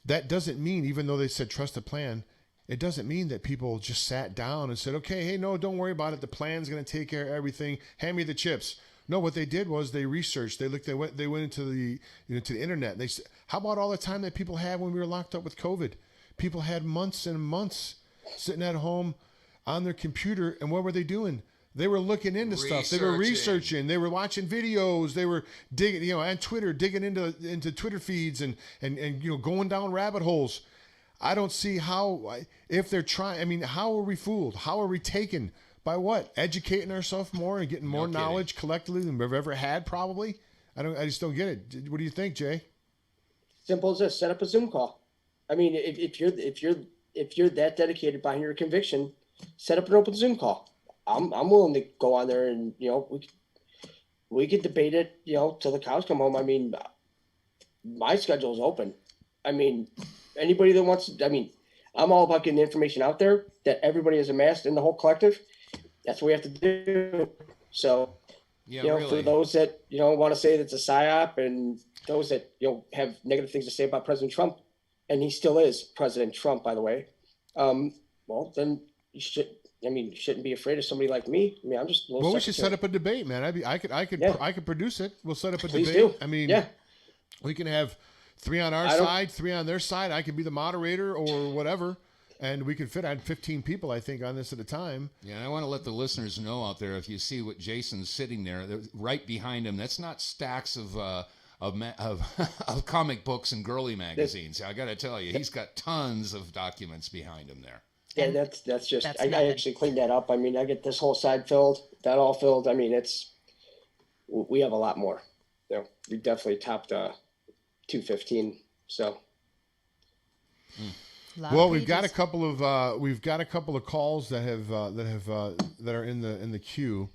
that doesn't mean, even though they said trust the plan, it doesn't mean that people just sat down and said, okay, hey, no, don't worry about it. The plan's going to take care of everything. Hand me the chips. No, what they did was they researched. They went into the to the internet. And they said, how about all the time that people had when we were locked up with COVID? People had months and months sitting at home on their computer, and what were they doing? They were looking into stuff. They were researching. They were watching videos. They were digging, on Twitter, digging into Twitter feeds and going down rabbit holes. I don't see how, if they're trying. I mean, how are we fooled? How are we taken by what? Educating ourselves more and getting more knowledge collectively than we've ever had, probably. I just don't get it. What do you think, Jay? Simple as this: set up a Zoom call. I mean, if you're that dedicated behind your conviction, set up an open Zoom call. I'm willing to go on there and we could debate it till the cows come home. I mean, my schedule is open. I mean, anybody that wants. I mean, I'm all about getting the information out there that everybody has amassed in the whole collective. That's what we have to do. So, really. For those that want to say that it's a psyop, and those that have negative things to say about President Trump, and he still is President Trump, by the way. Well, then you shouldn't be afraid of somebody like me. I mean, I'm just. We should set up a debate, man. I could produce it. We'll set up a debate. Do. I mean, we can have 3 on our side, 3 on their side. I can be the moderator or whatever, and we could fit. I had 15 people, I think, on this at a time. Yeah, I want to let the listeners know out there, if you see what Jason's sitting there, right behind him, that's not stacks of comic books and girly magazines. I got to tell you, he's got tons of documents behind him there. Yeah, that's just. I actually cleaned that up. I mean, I get this whole side filled, that all filled. I mean, we have a lot more. We definitely topped 215. So. Well, we've got a couple of calls that are in the queue.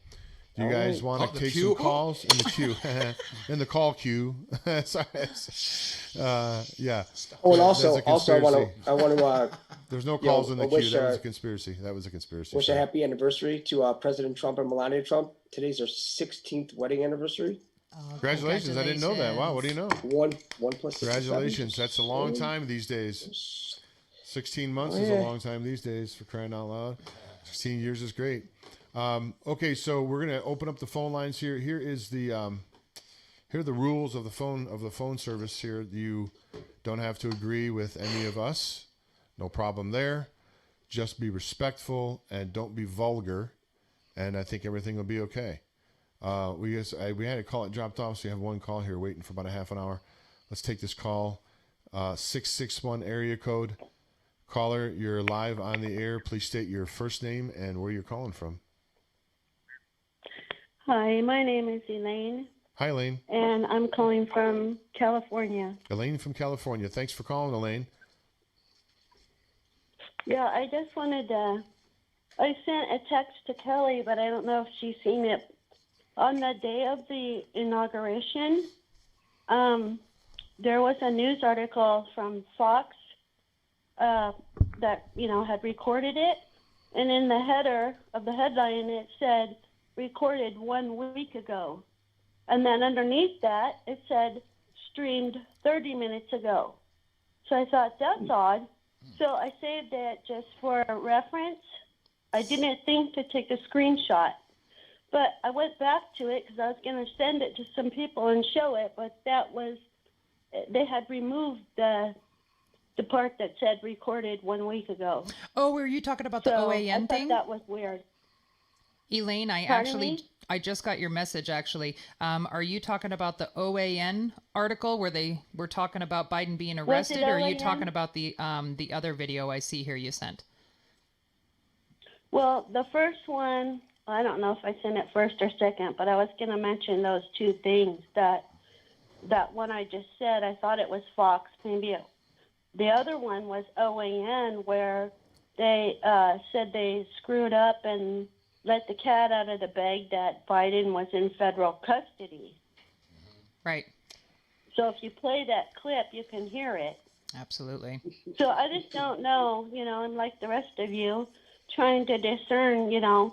Do you guys want to take some calls in the queue? In the call queue. Sorry. Yeah. Oh, and also I want to. There's no calls in the queue. That was a conspiracy. Wish a happy anniversary to President Trump and Melania Trump. Today's their 16th wedding anniversary. Congratulations! I didn't know that. Wow, what do you know? One plus. Congratulations! That's a long time these days. 16 months is a long time these days, for crying out loud. 16 years is great. Okay, so we're gonna open up the phone lines here. Here are the rules of the phone service here. You don't have to agree with any of us. No problem there. Just be respectful and don't be vulgar, and I think everything will be okay. We had a call that dropped off, so you have one call here waiting for about a half an hour. Let's take this call. 661 area code. Caller, you're live on the air. Please state your first name and where you're calling from. Hi, my name is Elaine. Hi, Elaine. And I'm calling from California. Elaine from California. Thanks for calling, Elaine. Yeah, I just wanted to... I sent a text to Kelly, but I don't know if she's seen it. On the day of the inauguration, there was a news article from Fox that, had recorded it. And in the header of the headline, it said, recorded 1 week ago. And then underneath that, it said streamed 30 minutes ago. So I thought, that's odd. So I saved it just for reference. I didn't think to take a screenshot. But I went back to it because I was going to send it to some people and show it, but they had removed the part that said recorded 1 week ago. Oh, were you talking about the OAN thing? That was weird. Elaine, I just got your message, actually. Are you talking about the OAN article where they were talking about Biden being arrested, or are you talking about the other video I see here you sent? Well, the first one, I don't know if I sent it first or second, but I was going to mention those two things. That one I just said, I thought it was Fox. The other one was OAN, where they said they screwed up and let the cat out of the bag that Biden was in federal custody. Right. So if you play that clip, you can hear it. Absolutely. So I just don't know, I'm like the rest of you, trying to discern,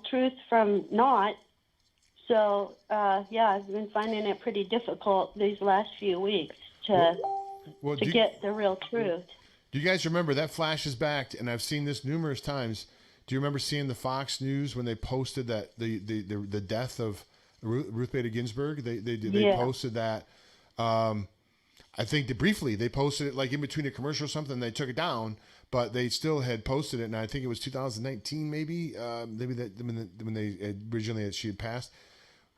truth from not. So, I've been finding it pretty difficult these last few weeks to get the real truth. Do you guys remember that flashes back, and I've seen this numerous times. Do you remember seeing the Fox News when they posted that the death of Ruth Bader Ginsburg? They posted that. I think briefly they posted it like in between a commercial or something. They took it down, but they still had posted it, and I think it was 2019 maybe when originally she had passed.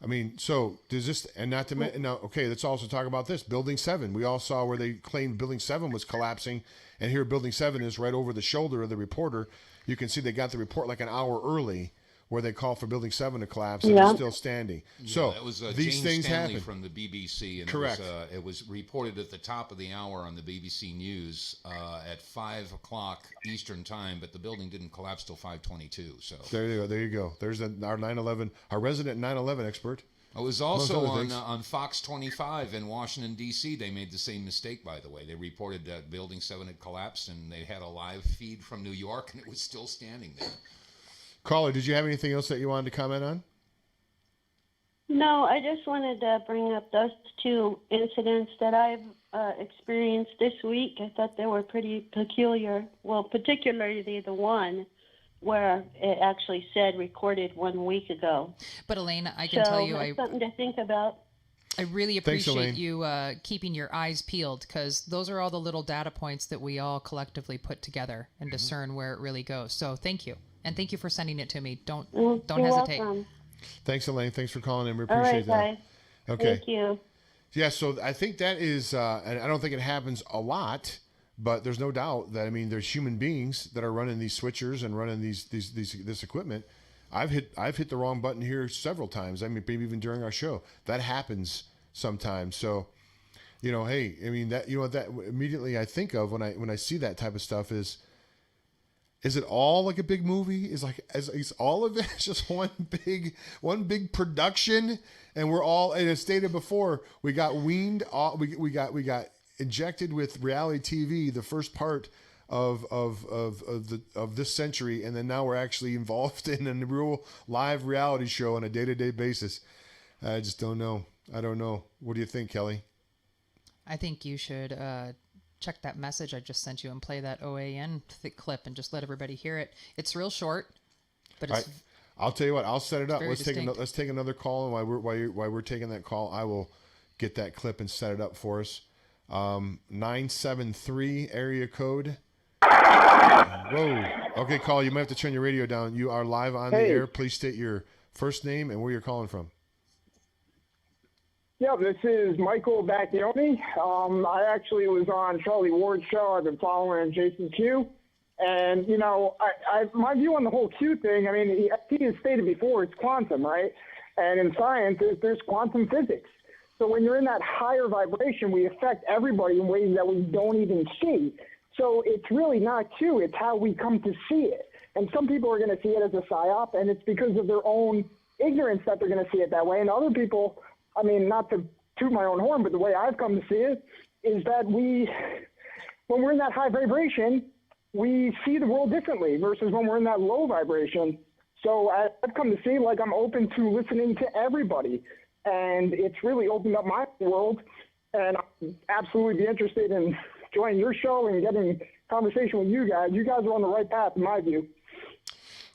I mean, so does this, and not to mention, okay, let's also talk about this. Building 7. We all saw where they claimed Building 7 was collapsing, and here Building 7 is right over the shoulder of the reporter. You can see they got the report like an hour early where they called for Building 7 to collapse, and it's still standing. Yeah, so that was these James things Stanley happen. from the BBC, and correct. It was reported at the top of the hour on the BBC News at 5 o'clock Eastern time, but the building didn't collapse till 5:22. So there you go. There's our 9/11, our resident 9/11 expert. It was also on Fox 25 in Washington, D.C. They made the same mistake, by the way. They reported that Building 7 had collapsed, and they had a live feed from New York, and it was still standing there. Caller, did you have anything else that you wanted to comment on? No, I just wanted to bring up those two incidents that I've experienced this week. I thought they were pretty peculiar. Well, particularly the one where it actually said recorded 1 week ago. But Elaine, I can tell you, that's something to think about. I really appreciate you keeping your eyes peeled, because those are all the little data points that we all collectively put together and discern where it really goes. So thank you. And thank you for sending it to me. Don't hesitate. Welcome. Thanks, Elaine. Thanks for calling in. We appreciate that. Bye. Okay. Thank you. Yeah, so I think that is, and I don't think it happens a lot, but there's no doubt that, I mean, there's human beings that are running these switchers and running this equipment. I've hit the wrong button here several times. I mean, maybe even during our show. That happens sometimes. So, hey, I mean, that that immediately I think of when I see that type of stuff is it all like a big movie? Is all of it just one big production? And we're all, and as stated before, we got weaned. We got injected with reality TV, the first part of this century, and then now we're actually involved in a real live reality show on a day-to-day basis. I just don't know. I don't know. What do you think, Kelly? I think you should check that message I just sent you and play that OAN clip and just let everybody hear it. It's real short, but it's. I'll tell you what. I'll set it up. Let's take another call, and while we're taking that call, I will get that clip and set it up for us. 973 area code. Whoa. Okay, call. You might have to turn your radio down. You are live on the air. Please state your first name and where you're calling from. Yeah, this is Michael Bacchioni. I actually was on Charlie Ward's show. I've been following Jason Q. And, my view on the whole Q thing, I mean, he has stated before, it's quantum, right? And in science, there's quantum physics. So when you're in that higher vibration, we affect everybody in ways that we don't even see. So it's really not Q, it's how we come to see it. And some people are going to see it as a psyop, and it's because of their own ignorance that they're going to see it that way. And other people, I mean, not to toot my own horn, but the way I've come to see it is that when we're in that high vibration, we see the world differently versus when we're in that low vibration. So I've come to see, like, I'm open to listening to everybody, and it's really opened up my world, and I'd absolutely be interested in joining your show and getting conversation with you guys. You guys are on the right path, in my view.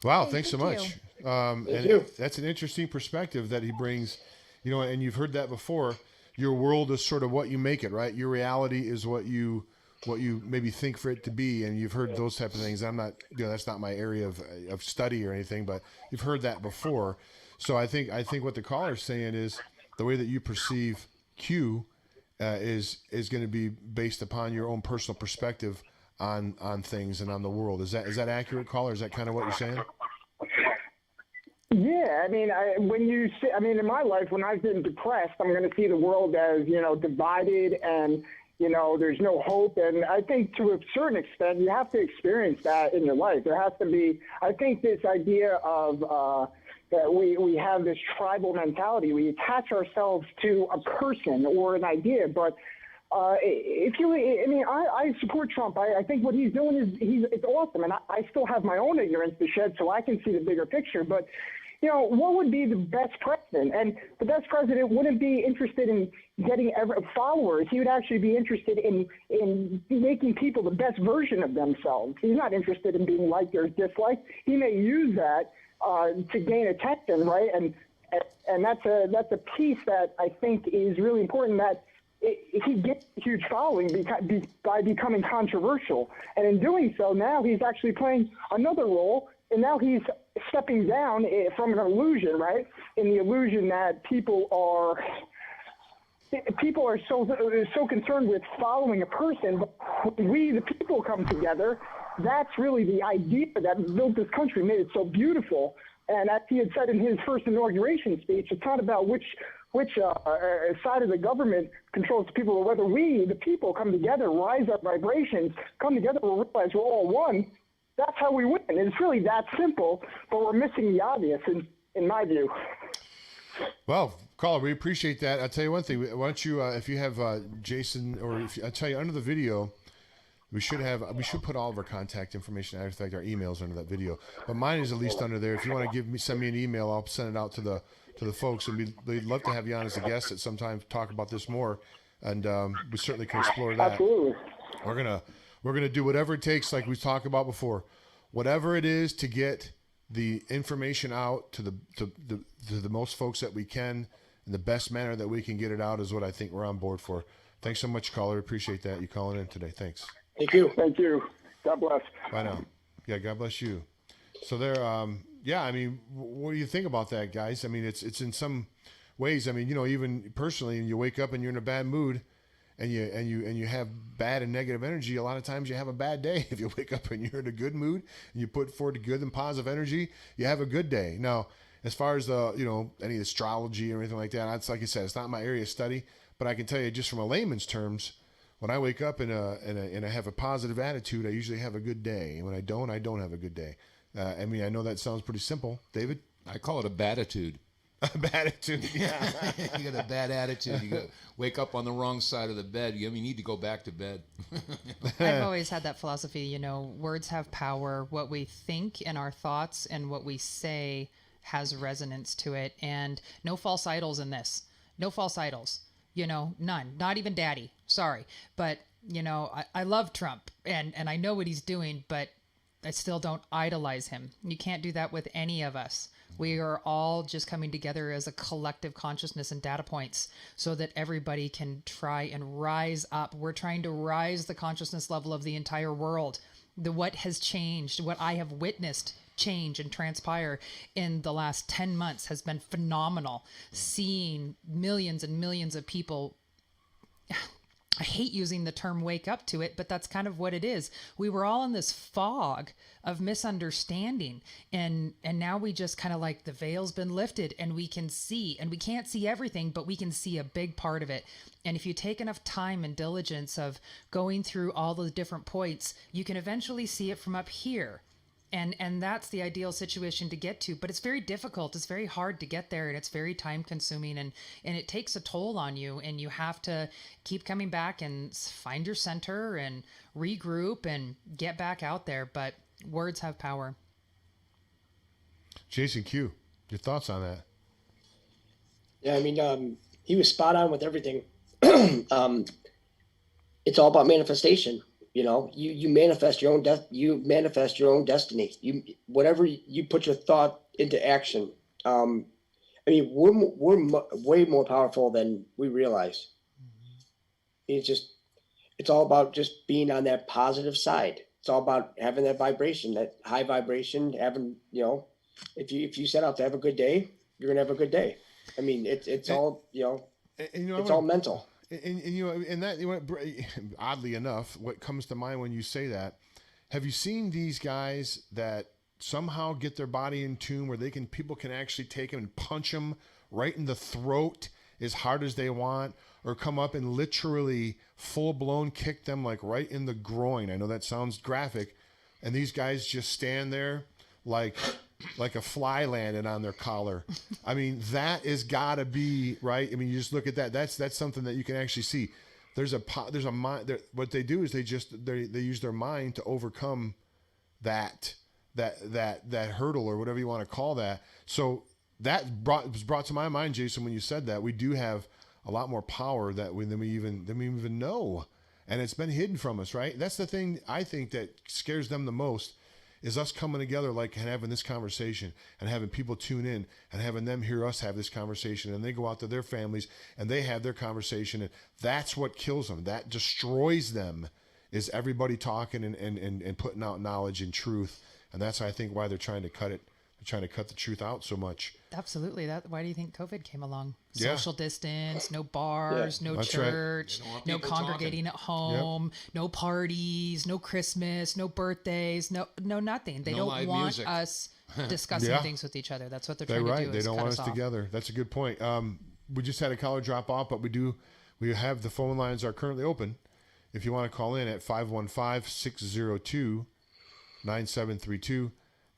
Wow, Hey, thanks so thank much. Thank you. That's an interesting perspective that he brings, you know, and you've heard that before. Your world is sort of what you make it, right? Your reality is what you maybe think for it to be, and you've heard those type of things. I'm not, you know, that's not my area of study or anything, but you've heard that before. So I think what the caller's saying is the way that you perceive Q is going to be based upon your own personal perspective on things and on the world. Is that accurate, caller? Is that kind of what you're saying? Yeah, I mean, when you see, I mean, in my life, when I've been depressed, I'm going to see the world as, you know, divided and, you know, there's no hope. And I think to a certain extent, you have to experience that in your life. There has to be, I think this idea of that we have this tribal mentality. We attach ourselves to a person or an idea. But if you, I mean, I support Trump. I think what he's doing is it's awesome. And I still have my own ignorance to shed so I can see the bigger picture. But you know, what would be the best president? And the best president wouldn't be interested in getting followers. He would actually be interested in making people the best version of themselves. He's not interested in being liked or disliked. He may use that to gain attention, right? And that's a piece that I think is really important, that he gets a huge following by becoming controversial. And in doing so, now he's actually playing another role, and now he's stepping down from an illusion, right? In the illusion that people are so concerned with following a person, but when we, the people, come together, that's really the idea that built this country, made it so beautiful. And as he had said in his first inauguration speech, it's not about which side of the government controls the people, but whether we, the people, come together, rise our vibrations, come together, we'll realize we're all one. That's how we win. It's really that simple, but we're missing the obvious, in my view. Well, caller, we appreciate that. I'll tell you one thing. Why don't you, if you have Jason, or I'll tell you under the video, we should put all of our contact information, in fact, our emails under that video. But mine is at least under there. If you want to send me an email, I'll send it out to the folks, and we'd love to have you on as a guest at some time to talk about this more, and we certainly can explore that. Absolutely. We're gonna do whatever it takes, like we talked about before, whatever it is to get the information out to the most folks that we can in the best manner that we can get it out is what I think we're on board for. Thanks so much, caller. Appreciate that you calling in today. Thanks. Thank you. Thank you. God bless. Bye now. Yeah, God bless you. So there, yeah, I mean, what do you think about that, guys? I mean, it's in some ways, I mean, you know, even personally, and you wake up and you're in a bad mood, and you have bad and negative energy, a lot of times you have a bad day. If you wake up and you're in a good mood and you put forward good and positive energy, you have a good day. Now, as far as the, you know, any astrology or anything like that, it's like I said, it's not my area of study, but I can tell you just from a layman's terms, when I wake up and I have a positive attitude, I usually have a good day. And when I don't have a good day. I mean, I know that sounds pretty simple. David? I call it a bad attitude. A bad attitude. Yeah. You got a bad attitude. You wake up on the wrong side of the bed. You need to go back to bed. I've always had that philosophy, you know, words have power. What we think and our thoughts and what we say has resonance to it. And no false idols in this. No false idols. You know, none. Not even daddy. Sorry. But, you know, I love Trump and I know what he's doing, but I still don't idolize him. You can't do that with any of us. We are all just coming together as a collective consciousness and data points so that everybody can try and rise up. We're trying to rise the consciousness level of the entire world. What has changed, what I have witnessed change and transpire in the last 10 months has been phenomenal. Seeing millions and millions of people, I hate using the term wake up to it, but that's kind of what it is. We were all in this fog of misunderstanding, and now we just kind of like the veil's been lifted and we can see, and we can't see everything, but we can see a big part of it. And if you take enough time and diligence of going through all the different points, you can eventually see it from up here. And that's the ideal situation to get to, but it's very difficult. It's very hard to get there, and it's very time consuming, and it takes a toll on you, and you have to keep coming back and find your center and regroup and get back out there. But words have power. Jason Q, your thoughts on that? Yeah, I mean, he was spot on with everything. It's all about manifestation. You manifest your own death. You manifest your own destiny. Whatever you put your thought into action. I mean, we're way more powerful than we realize. It's all about just being on that positive side. It's all about having that vibration, that high vibration. Having, if you set out to have a good day, you're gonna have a good day. I mean, it's all it's all mental. And that, oddly enough, what comes to mind when you say that, have you seen these guys that somehow get their body in tune where people can actually take them and punch them right in the throat as hard as they want, or come up and literally full blown kick them like right in the groin? I know that sounds graphic, and these guys just stand there like a fly landed on their collar. I mean, that is gotta be right. I mean, you just look at that. That's something that you can actually see. There's a mind. What they do is they use their mind to overcome that hurdle, or whatever you want to call that. So that was brought to my mind, Jason, when you said that. We do have a lot more power than we even know, and it's been hidden from us. Right? That's the thing I think that scares them the most, is us coming together, like, and having this conversation and having people tune in and having them hear us have this conversation, and they go out to their families and they have their conversation, and that's what kills them. That destroys them, is everybody talking and putting out knowledge and truth. And that's, I think, why they're trying to cut it. They're trying to cut the truth out so much. Absolutely. Why do you think COVID came along? Yeah. Social distance, no bars, no That's church, right. no congregating at home, no parties, no Christmas, no birthdays, no nothing. They No don't live want music. us discussing things with each other. That's what they're They're trying right. to do. They is don't cut want us off. together. That's a good point. We just had a caller drop off, but we have the phone lines are currently open. If you want to call in at 515-602-9732,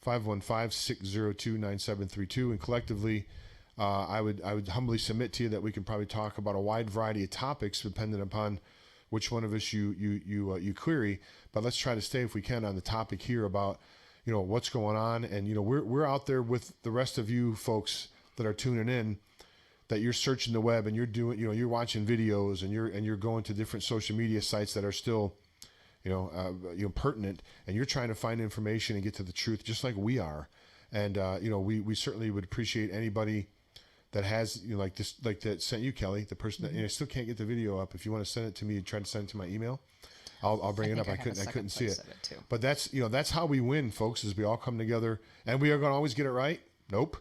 515-602-9732, and collectively, I would humbly submit to you that we can probably talk about a wide variety of topics depending upon which one of us you query. But let's try to stay, if we can, on the topic here about what's going on, and we're out there with the rest of you folks that are tuning in, that you're searching the web and you're doing you're watching videos, and you're going to different social media sites that are still pertinent, and you're trying to find information and get to the truth just like we are. And we certainly would appreciate anybody that has like that sent you, Kelly, the person that still can't get the video up. If you want to send it to me, try to send it to my email. I'll bring it up. I couldn't see it. But that's how we win, folks, is we all come together. And we are going to always get it right? Nope.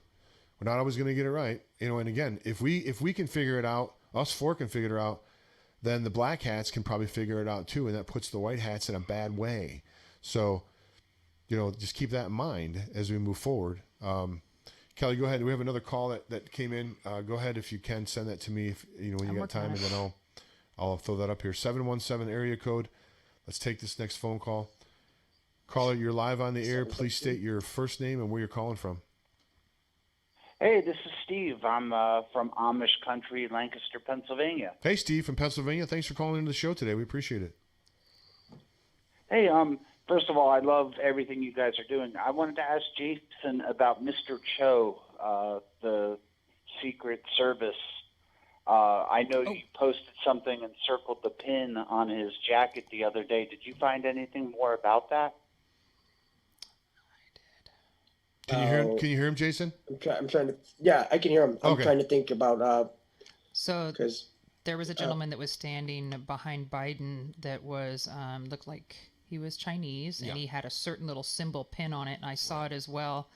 We're not always going to get it right. And again, if we can figure it out, us four can figure it out, then the black hats can probably figure it out too, and that puts the white hats in a bad way. So, just keep that in mind as we move forward. Kelly, go ahead. We have another call that came in. Go ahead if you can, send that to me if when you got time, and then I'll throw that up here. 717 area code. Let's take this next phone call. Caller, you're live on the air. Please state your first name and where you're calling from. Hey, this is Steve. I'm from Amish country, Lancaster, Pennsylvania. Hey, Steve from Pennsylvania. Thanks for calling into the show today. We appreciate it. Hey, first of all, I love everything you guys are doing. I wanted to ask Jason about Mr. Cho, the Secret Service. I know you posted something and circled the pin on his jacket the other day. Did you find anything more about that? Can you hear him, Jason? I'm trying to. Yeah, I can hear him. I'm trying to think about. Because there was a gentleman that was standing behind Biden that was looked like he was Chinese, and he had a certain little symbol pin on it, and I saw it as well.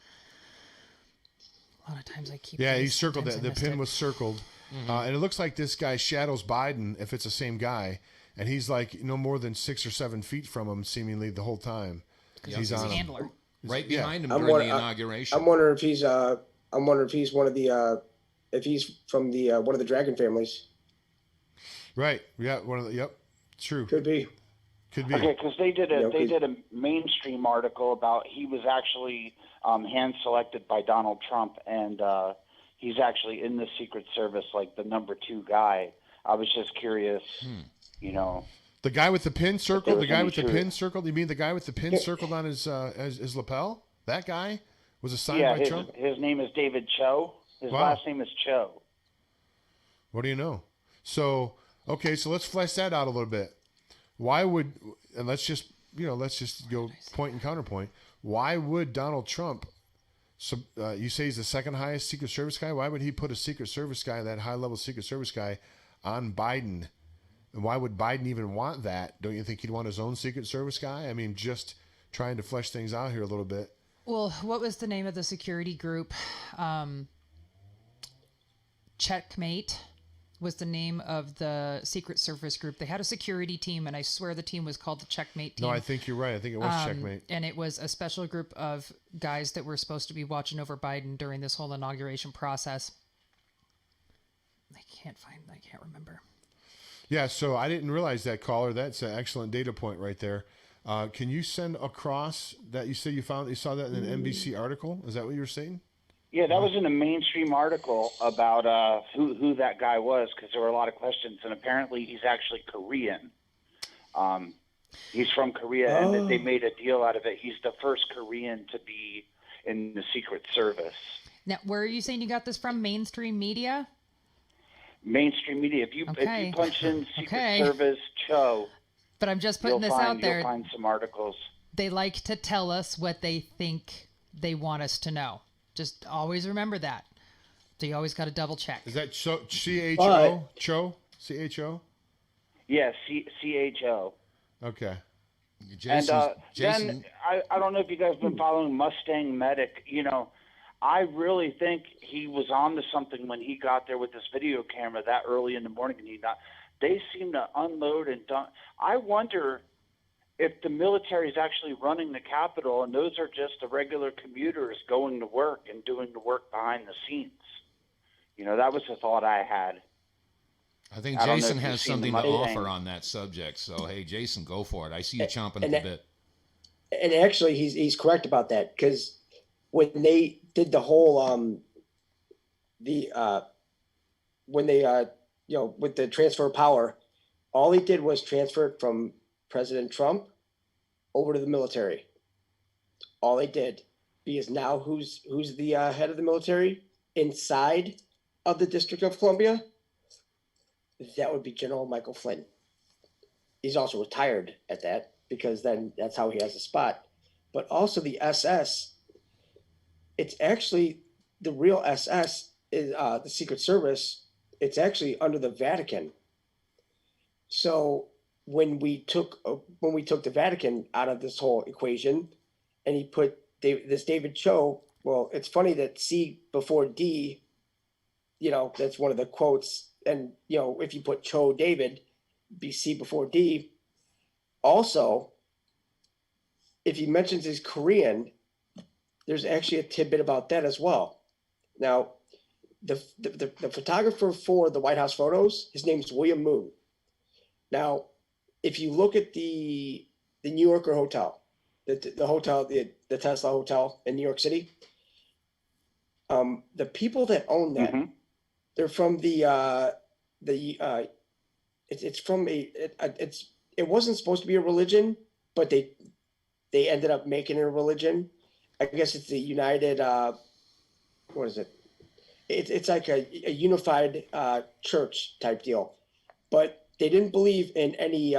A lot of times I keep. Yeah, he circled it. The pin was circled, and it looks like this guy shadows Biden, if it's the same guy, and he's like no more than 6 or 7 feet from him, seemingly the whole time. He's on handler. him. Right behind him during the inauguration. I'm wondering if he's. I'm wondering if he's one of the. If he's from the one of the dragon families. Right. Yeah. One of the. Yep. True. Could be. Okay, because they did a mainstream article about he was actually hand selected by Donald Trump, and he's actually in the Secret Service, like the number 2 guy. I was just curious, The guy with the pin circled. The guy with the pin circled. You mean the guy with the pin circled on his lapel? That guy Was it signed Yeah, by Trump? his name is David Cho. His Wow. last name is Cho. What do you know? So, okay, so let's flesh that out a little bit. Why would, and let's just go point and counterpoint. Why would Donald Trump, you say he's the second highest Secret Service guy? Why would he put a Secret Service guy, that high-level Secret Service guy, on Biden? And why would Biden even want that? Don't you think he'd want his own Secret Service guy? I mean, just trying to flesh things out here a little bit. Well, what was the name of the security group? Checkmate was the name of the Secret Service group. They had a security team, and I swear the team was called the Checkmate team. No, I think you're right. I think it was Checkmate. And it was a special group of guys that were supposed to be watching over Biden during this whole inauguration process. I can't remember. Yeah, so I didn't realize that, caller. That's an excellent data point right there. Can you send across that? You say you saw that in an NBC article? Is that what you were saying? Yeah, that was in a mainstream article about who that guy was, because there were a lot of questions, and apparently he's actually Korean. He's from Korea, and they made a deal out of it. He's the first Korean to be in the Secret Service. Now, where are you saying you got this from? Mainstream media? Mainstream media. If you punch in Secret Service Cho, but I'm just putting this out there. You'll find some articles. They like to tell us what they think they want us to know. Just always remember that. So you always got to double check. Is that C-H-O? Cho? C-H-O? Yeah, C-H-O. Okay. Jason. Then, I don't know if you guys have been following Mustang Medic. You know, I really think he was on to something when he got there with this video camera that early in the morning. And they seem to unload and dump. I wonder if the military is actually running the Capitol, and those are just the regular commuters going to work and doing the work behind the scenes. You know, that was the thought I had. I think Jason has something to offer on that subject. So, hey, Jason, go for it. I see you chomping at the bit. And actually, he's correct about that, because when they did the whole with the transfer of power, all he did was transfer it from President Trump over to the military. All they did, because now who's the head of the military inside of the District of Columbia? That would be General Michael Flynn. He's also retired at that, because then that's how he has a spot. But also the SS, it's actually the real SS is the Secret Service. It's actually under the Vatican. So when we took the Vatican out of this whole equation, and he put this David Cho, well, it's funny that C before D, that's one of the quotes. And, if you put Cho David, be C before D. Also, if he mentions he's Korean, there's actually a tidbit about that as well. Now, the photographer for the White House photos, his name's William Moon. Now, if you look at the New Yorker hotel, the hotel, the Tesla hotel in New York City, the people that own that, they're from it wasn't supposed to be a religion, but they ended up making it a religion. I guess it's the United, what is it? It's like a unified church type deal, but they didn't believe in any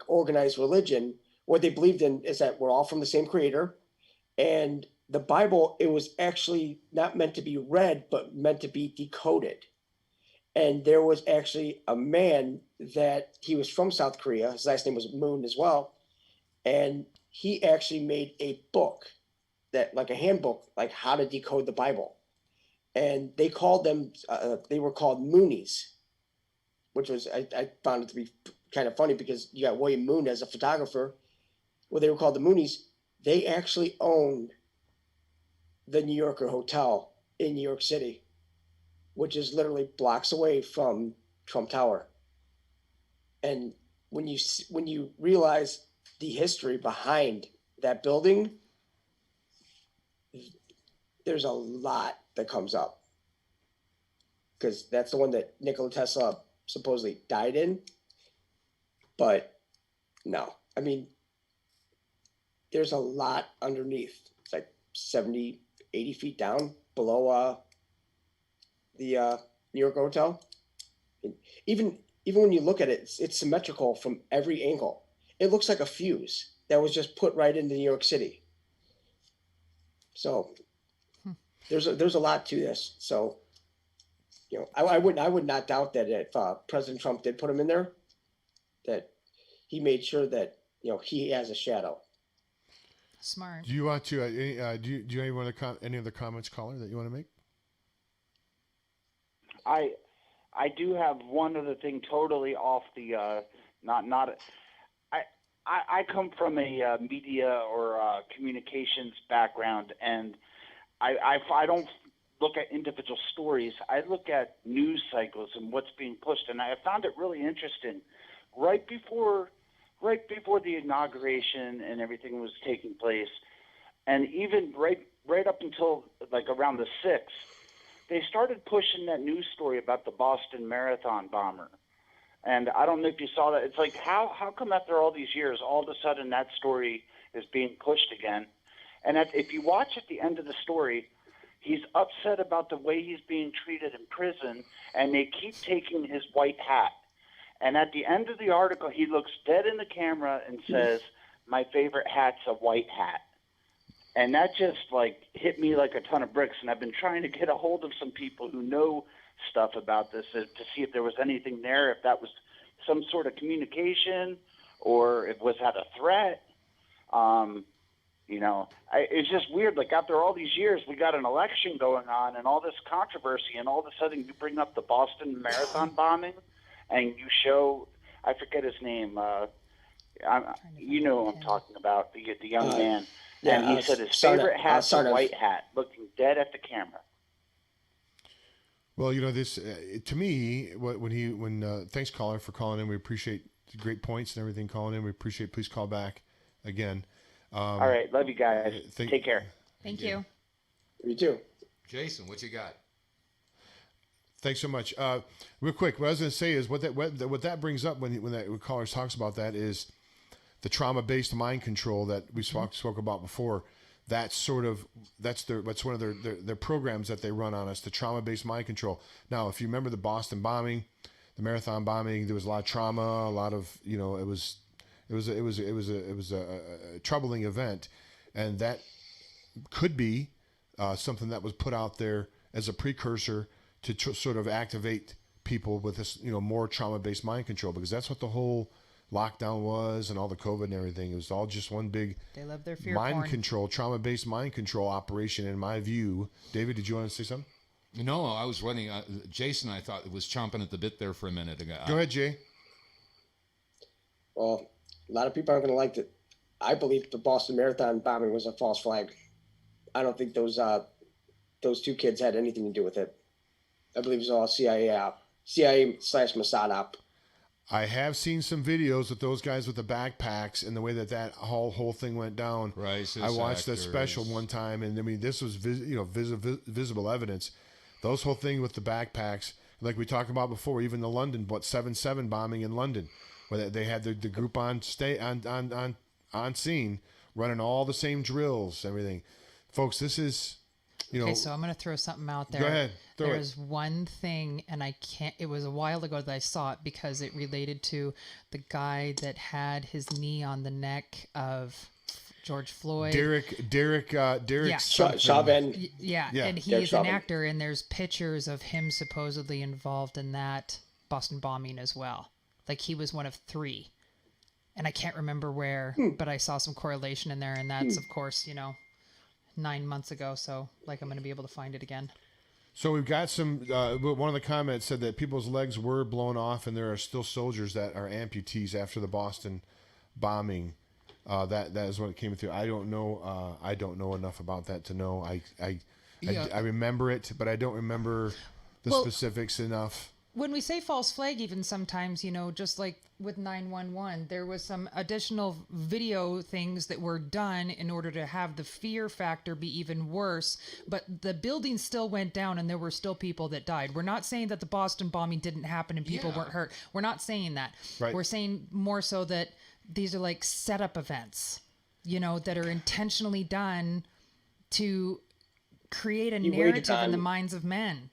organized religion. What they believed in is that we're all from the same creator, and the Bible, it was actually not meant to be read, but meant to be decoded. And there was actually a man that he was from South Korea. His last name was Moon as well. And he actually made a book, like a handbook, like how to decode the Bible. And they called them, they were called Moonies, which was, I found it to be kind of funny, because you got William Moon as a photographer. Well, they were called the Moonies. They actually owned the New Yorker Hotel in New York City, which is literally blocks away from Trump Tower. And when you realize the history behind that building, there's a lot that comes up, because that's the one that Nikola Tesla supposedly died in. But no, I mean, there's a lot underneath. It's like 70, 80 feet down below the New York hotel. And even when you look at it, it's symmetrical from every angle. It looks like a fuse that was just put right into New York City. So there's a lot to this. So, you know, I would not doubt that if President Trump did put him in there, that he made sure that, you know, he has a shadow. Smart. Do you want to? Do you any other comments, caller, that you want to make? I do have one other thing totally off the I come from a media or communications background, and I don't look at individual stories. I look at news cycles and what's being pushed, and I found it really interesting. Right before the inauguration and everything was taking place, and even right up until like around the 6th, they started pushing that news story about the Boston Marathon bomber. And I don't know if you saw that. It's like, how come after all these years, all of a sudden that story is being pushed again? And if you watch at the end of the story, he's upset about the way he's being treated in prison, and they keep taking his white hat. And at the end of the article, he looks dead in the camera and says, "My favorite hat's a white hat." And that just like hit me like a ton of bricks. And I've been trying to get a hold of some people who know stuff about this to see if there was anything there, if that was some sort of communication or if was that a threat. You know, it's just weird. Like after all these years, we got an election going on and all this controversy, and all of a sudden you bring up the Boston Marathon bombing and you show, I forget his name. You know who I'm talking about, the young man. Yeah, and he said his favorite hat's a white hat, looking dead at the camera. Well, you know, this to me, thanks, caller, for calling in. We appreciate the great points and everything calling in. We appreciate. Please call back again. All right, love you guys. Take care. Thank you. You too. Jason, what you got? Thanks so much. Real quick, what I was going to say is what that brings up when caller talks about that is the trauma-based mind control that we spoke about before. That's one of their programs that they run on us, the trauma-based mind control. Now, if you remember the Boston bombing, the marathon bombing, there was a lot of trauma, a lot of, you know, it was a troubling event, and that could be something that was put out there as a precursor to sort of activate people with this, you know, more trauma-based mind control, because that's what the whole lockdown was and all the COVID and everything. It was all just one big They love their fear mind porn. control, trauma-based mind control operation, in my view. David, did you want to say something? No, I was running. Jason, I thought, was chomping at the bit there for a minute ago. Go ahead, Jay. Well, a lot of people aren't going to like it. I believe the Boston Marathon bombing was a false flag. I don't think those two kids had anything to do with it. I believe it was all CIA/Mossad op. I have seen some videos with those guys with the backpacks and the way that whole thing went down. Racist I watched the actors. special one time, and I mean, this was visible evidence. Those whole thing with the backpacks, like we talked about before, even the London 7/7 bombing in London, where they had the group on scene running all the same drills, everything. Folks, this is, you know. Okay, so I'm going to throw something out there. Go ahead. There's one thing, and it was a while ago that I saw it because it related to the guy that had his knee on the neck of George Floyd. Derek Chauvin. Yeah, and he's an actor, and there's pictures of him supposedly involved in that Boston bombing as well. Like he was one of 3. And I can't remember where, but I saw some correlation in there, and that's, of course, you know, 9 months ago, so like I'm going to be able to find it again. So we've got some, one of the comments said that people's legs were blown off, and there are still soldiers that are amputees after the Boston bombing. That is what it came through. I don't know enough about that to know. I remember it, but I don't remember the specifics enough. When we say false flag, even sometimes, you know, just like with 911, there was some additional video things that were done in order to have the fear factor be even worse. But the building still went down and there were still people that died. We're not saying that the Boston bombing didn't happen and people weren't hurt. We're not saying that. Right. We're saying more so that these are like setup events. that are intentionally done to create a You waited narrative in the on- minds of men.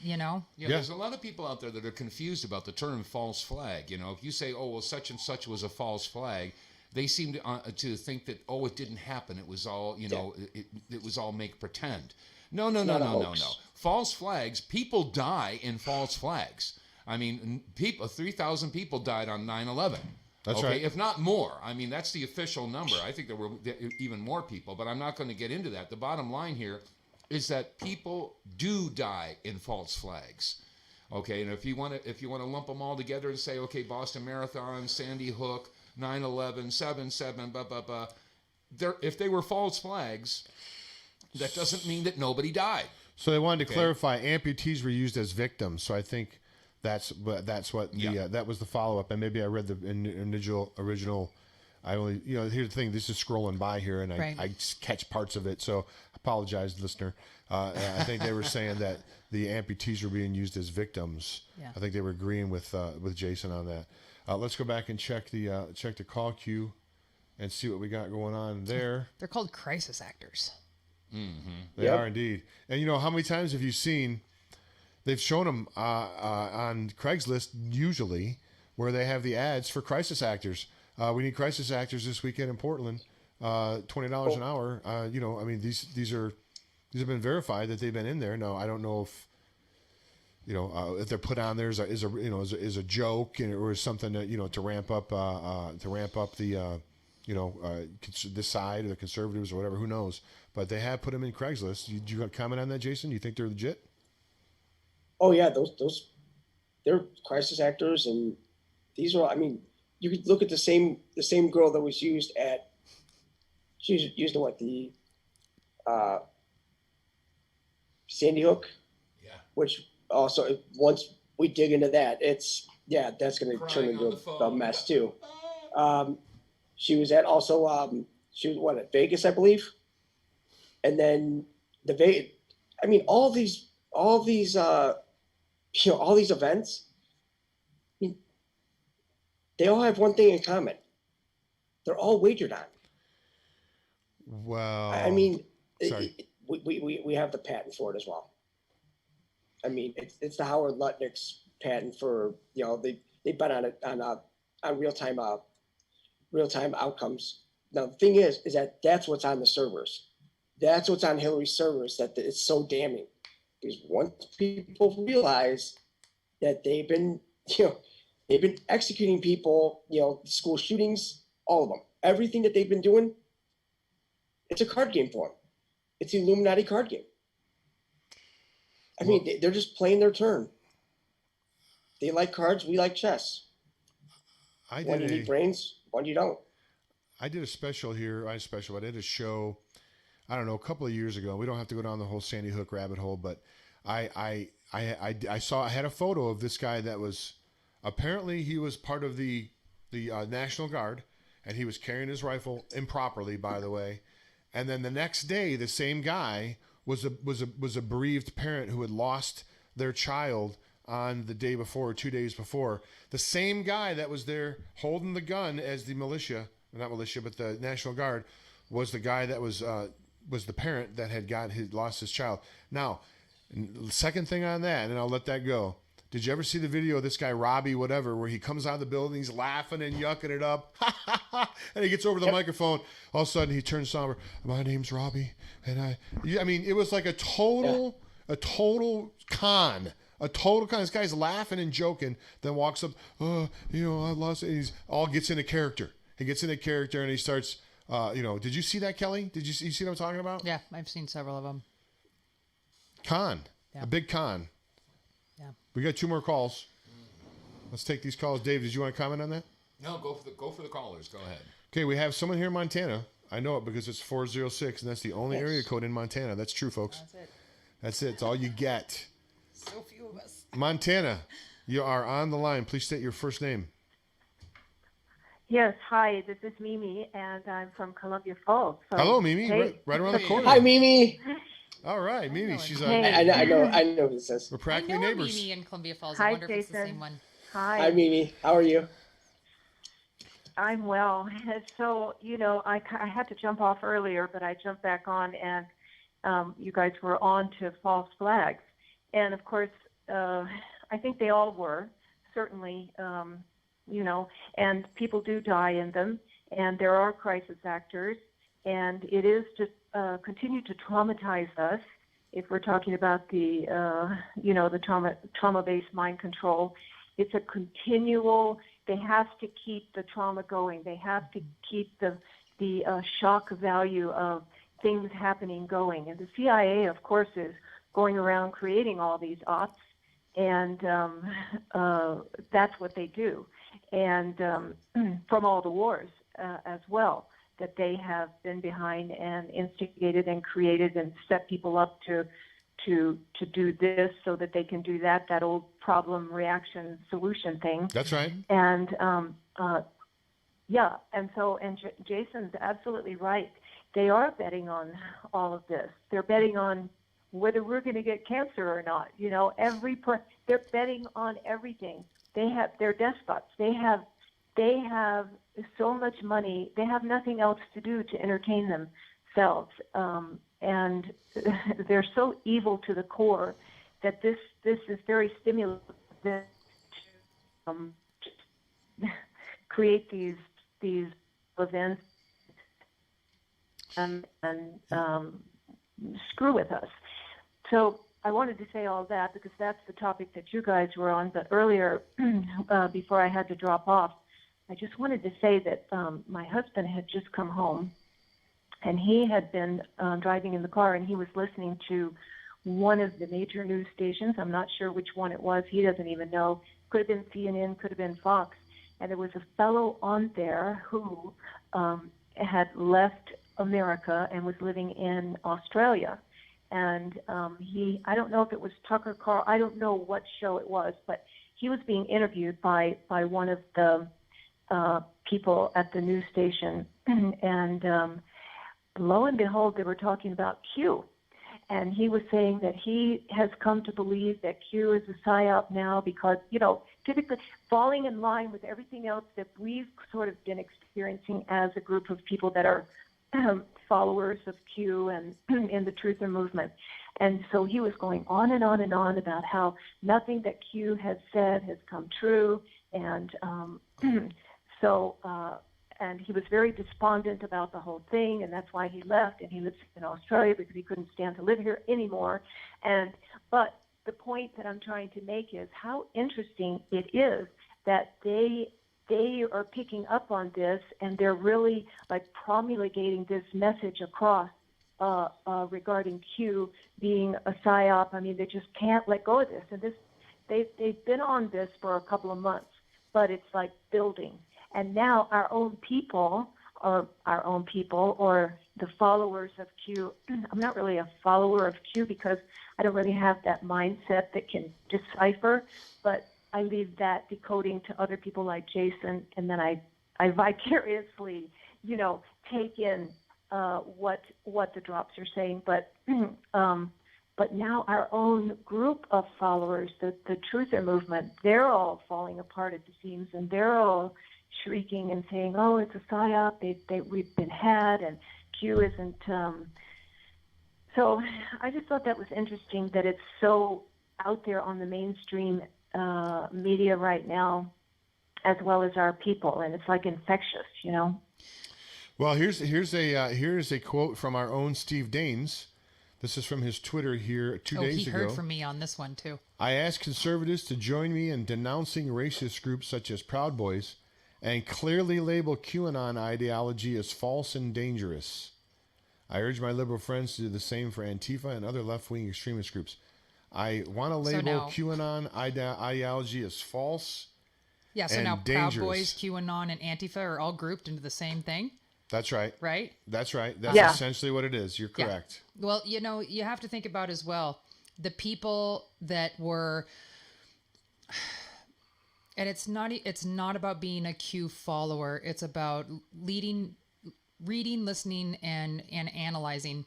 Yeah, there's a lot of people out there that are confused about the term false flag. If you say, oh, well, such and such was a false flag, they seem to think that, oh, it didn't happen. It was all, it was all make pretend. No. False flags, people die in false flags. I mean, 3,000 people died on 9/11. That's okay, right. if not more. I mean, that's the official number. I think there were even more people, but I'm not going to get into that. The bottom line here is that people do die in false flags. Okay, and if you want to lump them all together and say, okay, Boston Marathon, Sandy Hook, 9/11, 7/7, blah blah blah, if they were false flags, that doesn't mean that nobody died. So they wanted to clarify amputees were used as victims. So I think that's what that was the follow up. And maybe I read the original. I only here's the thing. This is scrolling by here, and I catch parts of it. So apologize, listener. I think they were saying that the amputees were being used as victims. Yeah. I think they were agreeing with Jason on that. Let's go back and check the call queue and see what we got going on there. They're called crisis actors. They are indeed. And how many times have you seen? They've shown them on Craigslist usually, where they have the ads for crisis actors. We need crisis actors this weekend in Portland. $20 an hour. I mean, these have been verified that they've been in there. No, I don't know if they're put on there as a joke or something that to ramp up the this side or the conservatives or whatever. Who knows? But they have put them in Craigslist. Do you comment on that, Jason? You think they're legit? Oh yeah, those they're crisis actors, and these are. I mean, you could look at the same girl that was used at. She was used in what the Sandy Hook. Yeah. Which also, once we dig into that, that's going to turn into a mess too. She was at also. She was at Vegas, I believe. And then I mean, all these events, I mean, they all have one thing in common. They're all wagered on. Well, I mean, sorry. We have the patent for it as well. I mean, it's the Howard Lutnick's patent for they bet on it on real time outcomes. Now the thing is that that's what's on the servers. That's what's on Hillary's servers that it's so damning. Because once people realize that they've been executing people, school shootings, all of them, everything that they've been doing, it's a card game for them. It's the Illuminati card game. I mean, they're just playing their turn. They like cards, we like chess. One you need brains, one you don't. I did a special here. I did a show, I don't know, a couple of years ago. We don't have to go down the whole Sandy Hook rabbit hole, but I had a photo of this guy that was apparently he was part of the National Guard, and he was carrying his rifle improperly, by the way. And then the next day, the same guy was a bereaved parent who had lost their child on the day before, or 2 days before. The same guy that was there holding the gun as the not militia, but the National Guard, was the guy that was the parent that had lost his child. Now, second thing on that, and I'll let that go. Did you ever see the video of this guy, Robbie, whatever, where he comes out of the building, he's laughing and yucking it up, and he gets over the microphone. All of a sudden, he turns somber. My name's Robbie, and I mean, it was like a total con. This guy's laughing and joking, then walks up, I lost it. He's all gets into character. He gets into character, and he starts, did you see that, Kelly? Did you see what I'm talking about? Yeah, I've seen several of them. Con. Yeah. A big con. Yeah. We got 2 more calls. Let's take these calls. Dave, did you want to comment on that? No, go for the callers. Go ahead. Okay, we have someone here in Montana. I know it because it's 406, and that's the only area code in Montana. That's true, folks. That's it. That's it. It's all you get. So few of us. Montana, you are on the line. Please state your first name. Yes, hi, this is Mimi, and I'm from Columbia Falls. So, Hello, Mimi. hey. Right around the corner. Hi, Mimi. All right, Mimi. She's on. Hey. I know who this is. We're I practically know neighbors. Mimi in Columbia Falls. Hi, I wonder if it's the Jason. same one. Hi. Hi, Mimi. How are you? I'm well. So, I had to jump off earlier, but I jumped back on, and you guys were on to false flags. And of course, I think they all were, certainly, and people do die in them, and there are crisis actors, and it is to continue to traumatize us. If we're talking about the trauma-based mind control, it's a continual. They have to keep the trauma going. They have to keep the shock value of things happening going. And the CIA, of course, is going around creating all these ops, and that's what they do. And from all the wars as well, that they have been behind and instigated and created and set people up to do this so that they can do that old problem reaction solution thing. That's right. And Jason's absolutely right. They are betting on all of this. They're betting on whether we're going to get cancer or not. They're betting on everything. They're despots. They have so much money. They have nothing else to do to entertain themselves, and they're so evil to the core that this is very stimulating to create these events and screw with us. So I wanted to say all that because that's the topic that you guys were on. But earlier, before I had to drop off, I just wanted to say that my husband had just come home, and he had been driving in the car, and he was listening to one of the major news stations. I'm not sure which one it was. He doesn't even know. Could have been CNN, could have been Fox. And there was a fellow on there who had left America and was living in Australia. And I don't know if it was Tucker Carl, I don't know what show it was, but he was being interviewed by one of the people at the news station. And lo and behold, they were talking about Q. And he was saying that he has come to believe that Q is a psyop now because, typically falling in line with everything else that we've sort of been experiencing as a group of people that are followers of Q and in the truther movement. And so he was going on and on and on about how nothing that Q has said has come true. And and he was very despondent about the whole thing, and that's why he left, and he lives in Australia because he couldn't stand to live here anymore. But the point that I'm trying to make is how interesting it is that they are picking up on this, and they're really like promulgating this message across regarding Q being a psyop. I mean, they just can't let go of this. And they've been on this for a couple of months, but it's like building. And now our own people, or the followers of Q, I'm not really a follower of Q because I don't really have that mindset that can decipher, but I leave that decoding to other people like Jason, and then I vicariously, take in what the drops are saying. But now our own group of followers, the truther movement, they're all falling apart at the seams, and they're all shrieking and saying, "Oh, it's a psyop. We've been had, and Q isn't." So I just thought that was interesting that it's so out there on the mainstream media right now, as well as our people, and it's like infectious, Well, here's a quote from our own Steve Daines. This is from his Twitter here 2 days ago. He heard from me on this one too. I ask conservatives to join me in denouncing racist groups such as Proud Boys and clearly label QAnon ideology as false and dangerous. I urge my liberal friends to do the same for Antifa and other left-wing extremist groups. I want to label QAnon ideology as false and now dangerous. Proud Boys, QAnon, and Antifa are all grouped into the same thing? That's right. Right? That's right. That's essentially what it is. You're correct. Yeah. Well, you have to think about as well the people that were... And it's not about being a Q follower. It's about reading, listening, and analyzing.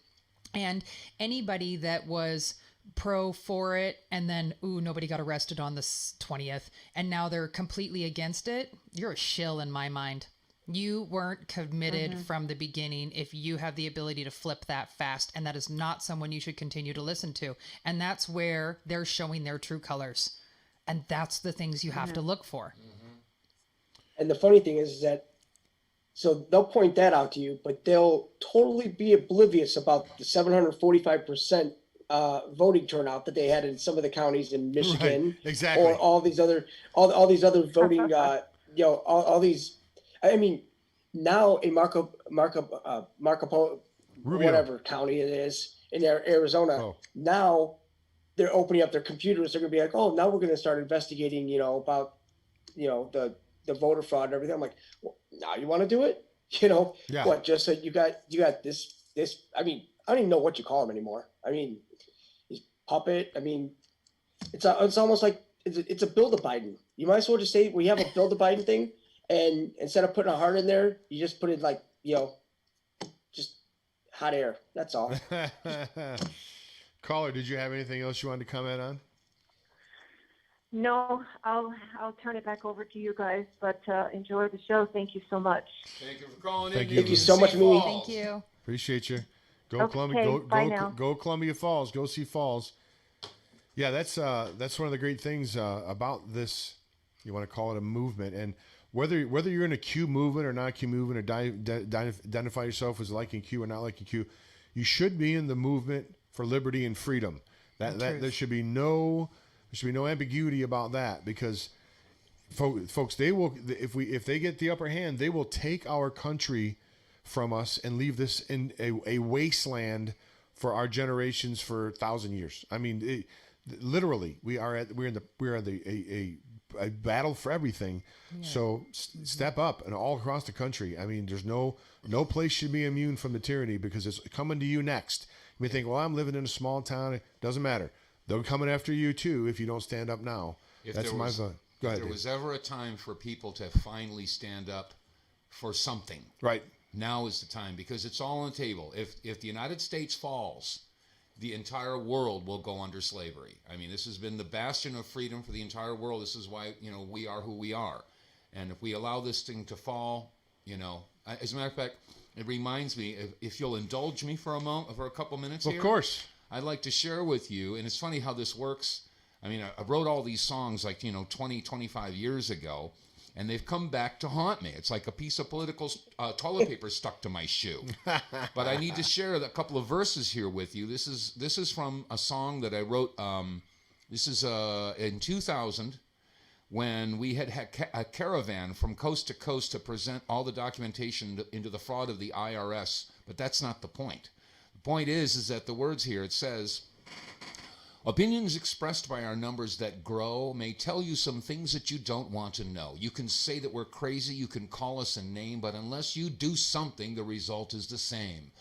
And anybody that was pro for it, and then nobody got arrested on the 20th, and now they're completely against it. You're a shill in my mind. You weren't committed from the beginning if you have the ability to flip that fast, and that is not someone you should continue to listen to. And that's where they're showing their true colors. And that's the things you have to look for. And the funny thing is that, so they'll point that out to you, but they'll totally be oblivious about the 745% voting turnout that they had in some of the counties in Michigan, Right, exactly. or all these other voting, all these. I mean, now in Marco Rubio. whatever county it is in Arizona, now they're opening up their computers. They're going to be like, oh, now we're going to start investigating, about, the voter fraud and everything. I'm like, well, now you want to do it? Yeah. What? Just so you got this. I mean, I don't even know what you call him anymore. I mean, he's puppet. I mean, it's almost like it's a build a Biden. You might as well just say we have a build a Biden thing, and instead of putting a heart in there, you just put it like just hot air. That's all. Caller, did you have anything else you wanted to comment on? No, I'll turn it back over to you guys, but enjoy the show. Thank you so much. Thank you for calling Thank in. you. Thank you so much, Mimi. Thank you. Appreciate you. Go Okay, Columbia. bye now. Go Columbia Falls. Go see Falls. Yeah, that's one of the great things about this. You want to call it a movement, and whether you're in a Q movement or not a Q movement, or identify yourself as liking Q or not liking Q, you should be in the movement for liberty and freedom. That there should be no ambiguity about that, because folks, they will, if they get the upper hand, they will take our country from us and leave this in a wasteland for our generations for 1,000 years. I mean, literally, we're in a battle for everything. Yeah. So step up, and all across the country. I mean, there's no place should be immune from the tyranny, because it's coming to you next. You may think, well, I'm living in a small town. It doesn't matter. They're coming after you too if you don't stand up now. That's my thought. Go ahead. If there was ever a time for people to finally stand up for something, right? Now is the time, because it's all on the table. If the United States falls, the entire world will go under slavery. I mean, this has been the bastion of freedom for the entire world. This is why, we are who we are. And if we allow this thing to fall, as a matter of fact, it reminds me, if you'll indulge me for a couple minutes here. Of course. I'd like to share with you, and it's funny how this works. I mean, I wrote all these songs 20, 25 years ago, and they've come back to haunt me. It's like a piece of political toilet paper stuck to my shoe. But I need to share a couple of verses here with you. This is from a song that I wrote. This is in 2000, when we had a caravan from coast to coast to present all the documentation into the fraud of the IRS. But that's not the point. The point is that the words here, it says, opinions expressed by our numbers that grow may tell you some things that you don't want to know. You can say that we're crazy, you can call us a name, but unless you do something, the result is the same.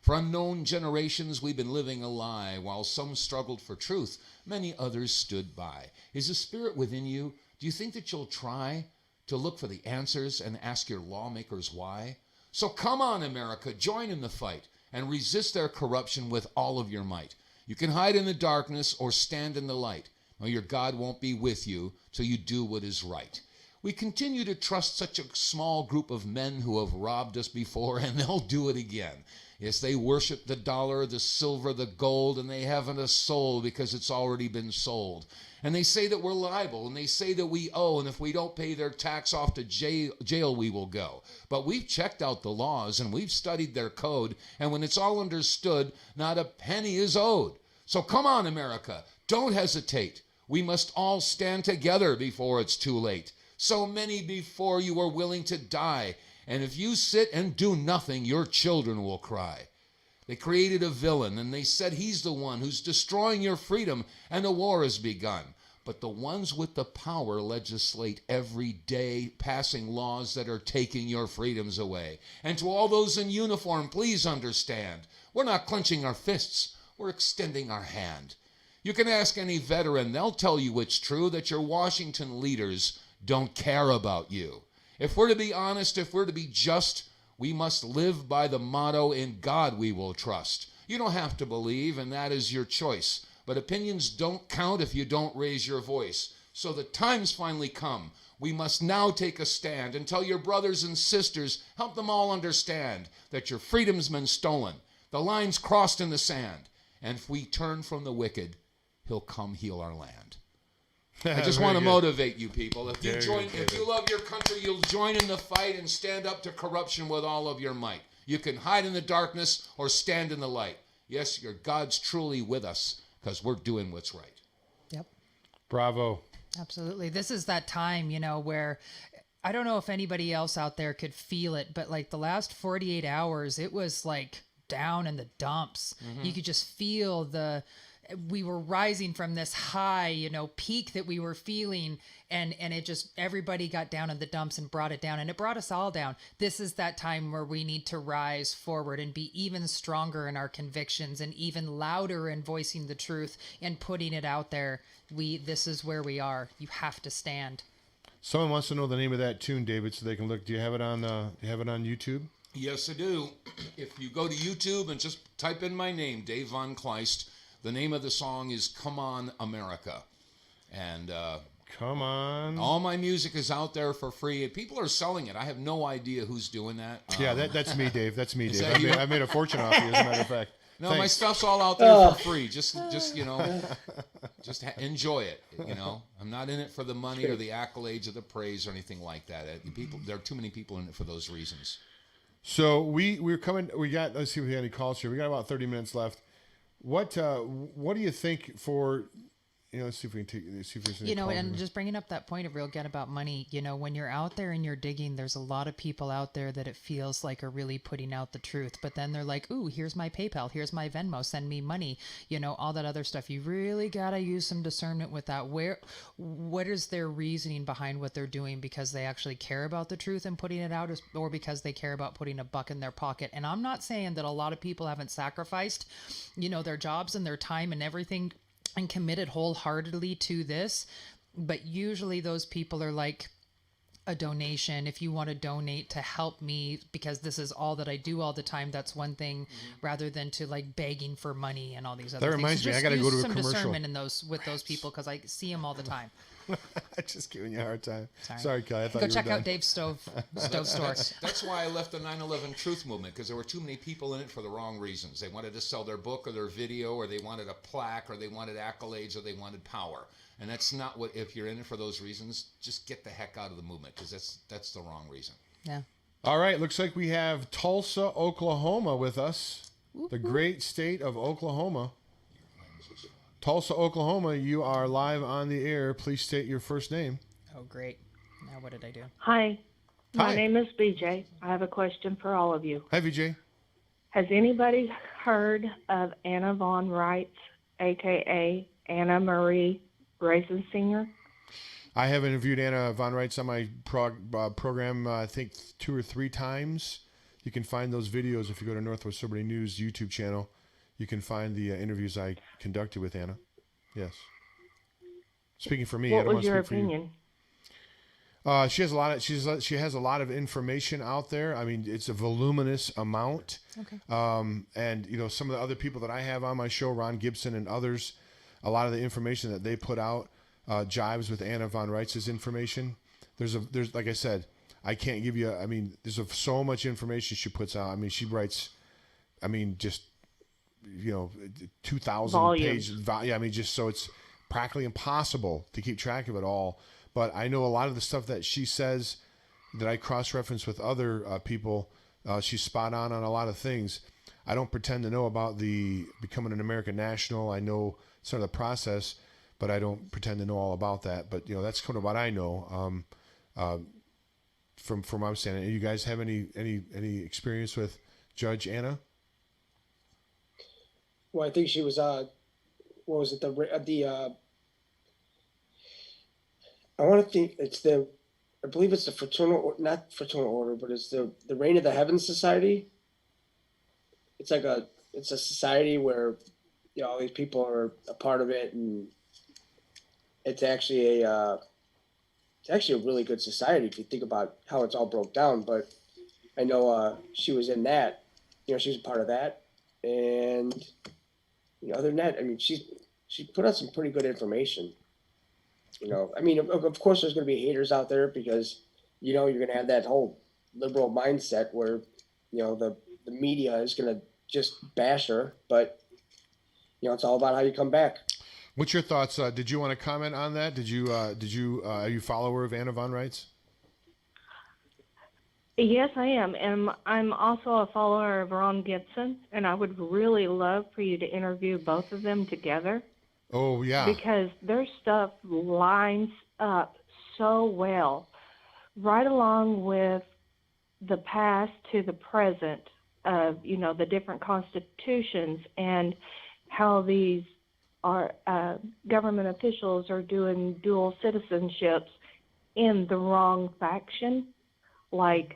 For unknown generations, we've been living a lie. While some struggled for truth, many others stood by. Is the spirit within you? Do you think that you'll try to look for the answers and ask your lawmakers why? So come on, America, join in the fight and resist their corruption with all of your might. You can hide in the darkness or stand in the light. No, your God won't be with you till you do what is right. We continue to trust such a small group of men who have robbed us before, and they'll do it again. Yes, they worship the dollar, the silver, the gold, and they haven't a soul because it's already been sold. And they say that we're liable, and they say that we owe, and if we don't pay their tax off to jail, we will go. But we've checked out the laws, and we've studied their code, and when it's all understood, not a penny is owed. So come on, America, don't hesitate. We must all stand together before it's too late. So many before you are willing to die, and if you sit and do nothing, your children will cry. They created a villain, and they said he's the one who's destroying your freedom, and a war has begun. But the ones with the power legislate every day, passing laws that are taking your freedoms away. And to all those in uniform, please understand, we're not clenching our fists, we're extending our hand. You can ask any veteran, they'll tell you it's true that your Washington leaders don't care about you. If we're to be honest, if we're to be just, we must live by the motto, in God we will trust. You don't have to believe, and that is your choice. But opinions don't count if you don't raise your voice. So the time's finally come. We must now take a stand and tell your brothers and sisters, help them all understand that your freedom's been stolen. The line's crossed in the sand. And if we turn from the wicked, he'll come heal our land. I just want to motivate you people. If you love your country, you'll join in the fight and stand up to corruption with all of your might. You can hide in the darkness or stand in the light. Yes, your God's truly with us because we're doing what's right. Yep. Bravo. Absolutely. This is that time, where I don't know if anybody else out there could feel it, but like the last 48 hours, it was like down in the dumps. Mm-hmm. You could just feel we were rising from this high, peak that we were feeling, and it just, everybody got down in the dumps and brought it down, and it brought us all down. This is that time where we need to rise forward and be even stronger in our convictions and even louder in voicing the truth and putting it out there. This is where we are. You have to stand. Someone wants to know the name of that tune, David, so they can look. Do you have it on YouTube? Yes, I do. If you go to YouTube and just type in my name, Dave vonKleist, the name of the song is Come On America. And come on. All my music is out there for free. People are selling it. I have no idea who's doing that. Yeah, that's me, Dave. That's me, Dave. I made a fortune off you, as a matter of fact. No, Thanks. My stuff's all out there for free. Just enjoy it. I'm not in it for the money or the accolades or the praise or anything like that. There are too many people in it for those reasons. So we're coming. Let's see if we have any calls here. We got about 30 minutes left. What do you think for? Let's see if we can see if there's any calls and just bringing up that point of real get about money. When you're out there and you're digging, there's a lot of people out there that it feels like are really putting out the truth, but then they're like, "Ooh, here's my PayPal, here's my Venmo, send me money." All that other stuff. You really gotta use some discernment with that. What is their reasoning behind what they're doing? Because they actually care about the truth and putting it out, or because they care about putting a buck in their pocket? And I'm not saying that a lot of people haven't sacrificed, their jobs and their time and everything, and committed wholeheartedly to this, but usually those people are like a donation. If you want to donate to help me because this is all that I do all the time, that's one thing, rather than to like begging for money and all these other things. That reminds me, I got to go to a commercial. Some discernment with those people, because I see them all the time. Just giving you a hard time. Sorry, Kelly. I thought go you were check done. out Dave's Stove Store. That's why I left the 9/11 Truth Movement, because there were too many people in it for the wrong reasons. They wanted to sell their book or their video, or they wanted a plaque, or they wanted accolades, or they wanted power. And that's not what. If you're in it for those reasons, just get the heck out of the movement, because that's the wrong reason. Yeah. All right. Looks like we have Tulsa, Oklahoma, with us. The great state of Oklahoma. Tulsa, Oklahoma, you are live on the air. Please state your first name. Oh, great. Now what did I do? Hi. My name is BJ. I have a question for all of you. Hi, VJ. Has anybody heard of Anna Von Reitz, a.k.a. Anna Marie Raisensinger? I have interviewed Anna Von Reitz on my program, I think 2 or 3 times. You can find those videos if you go to Northwest Sobriety News YouTube channel. You can find the interviews I conducted with Anna. Yes. Speaking for me, I don't want to speak for you. What was your opinion? She has a lot of information out there. I mean, it's a voluminous amount. Okay. And some of the other people that I have on my show, Ron Gibson and others, a lot of the information that they put out jives with Anna Von Reitz's information. There's like I said, I can't give you. There's so much information she puts out. She writes. Just 2,000 pages. Just so it's practically impossible to keep track of it all. But I know a lot of the stuff that she says that I cross-reference with other people. She's spot on a lot of things. I don't pretend to know about the becoming an American national. I know some of the process, but I don't pretend to know all about that. But that's kind of what I know from my understanding. You guys have any experience with Judge Anna? Well, I think she was what was it, I want to think I believe it's the not fraternal order, but it's the Reign of the Heavens Society. It's like it's a society where all these people are a part of it, and it's actually a really good society if you think about how it's all broke down. But I know she was in that, she was a part of that, and other than that, she put out some pretty good information. I mean, of course, there's going to be haters out there because, you're going to have that whole liberal mindset where, the media is going to just bash her. But, it's all about how you come back. What's your thoughts? Did you want to comment on that? Are you a follower of Anna von Reitz? Yes, I am. And I'm also a follower of Ron Gibson, and I would really love for you to interview both of them together. Oh, yeah. Because their stuff lines up so well, right along with the past to the present of, the different constitutions and how these are government officials are doing dual citizenships in the wrong faction, like,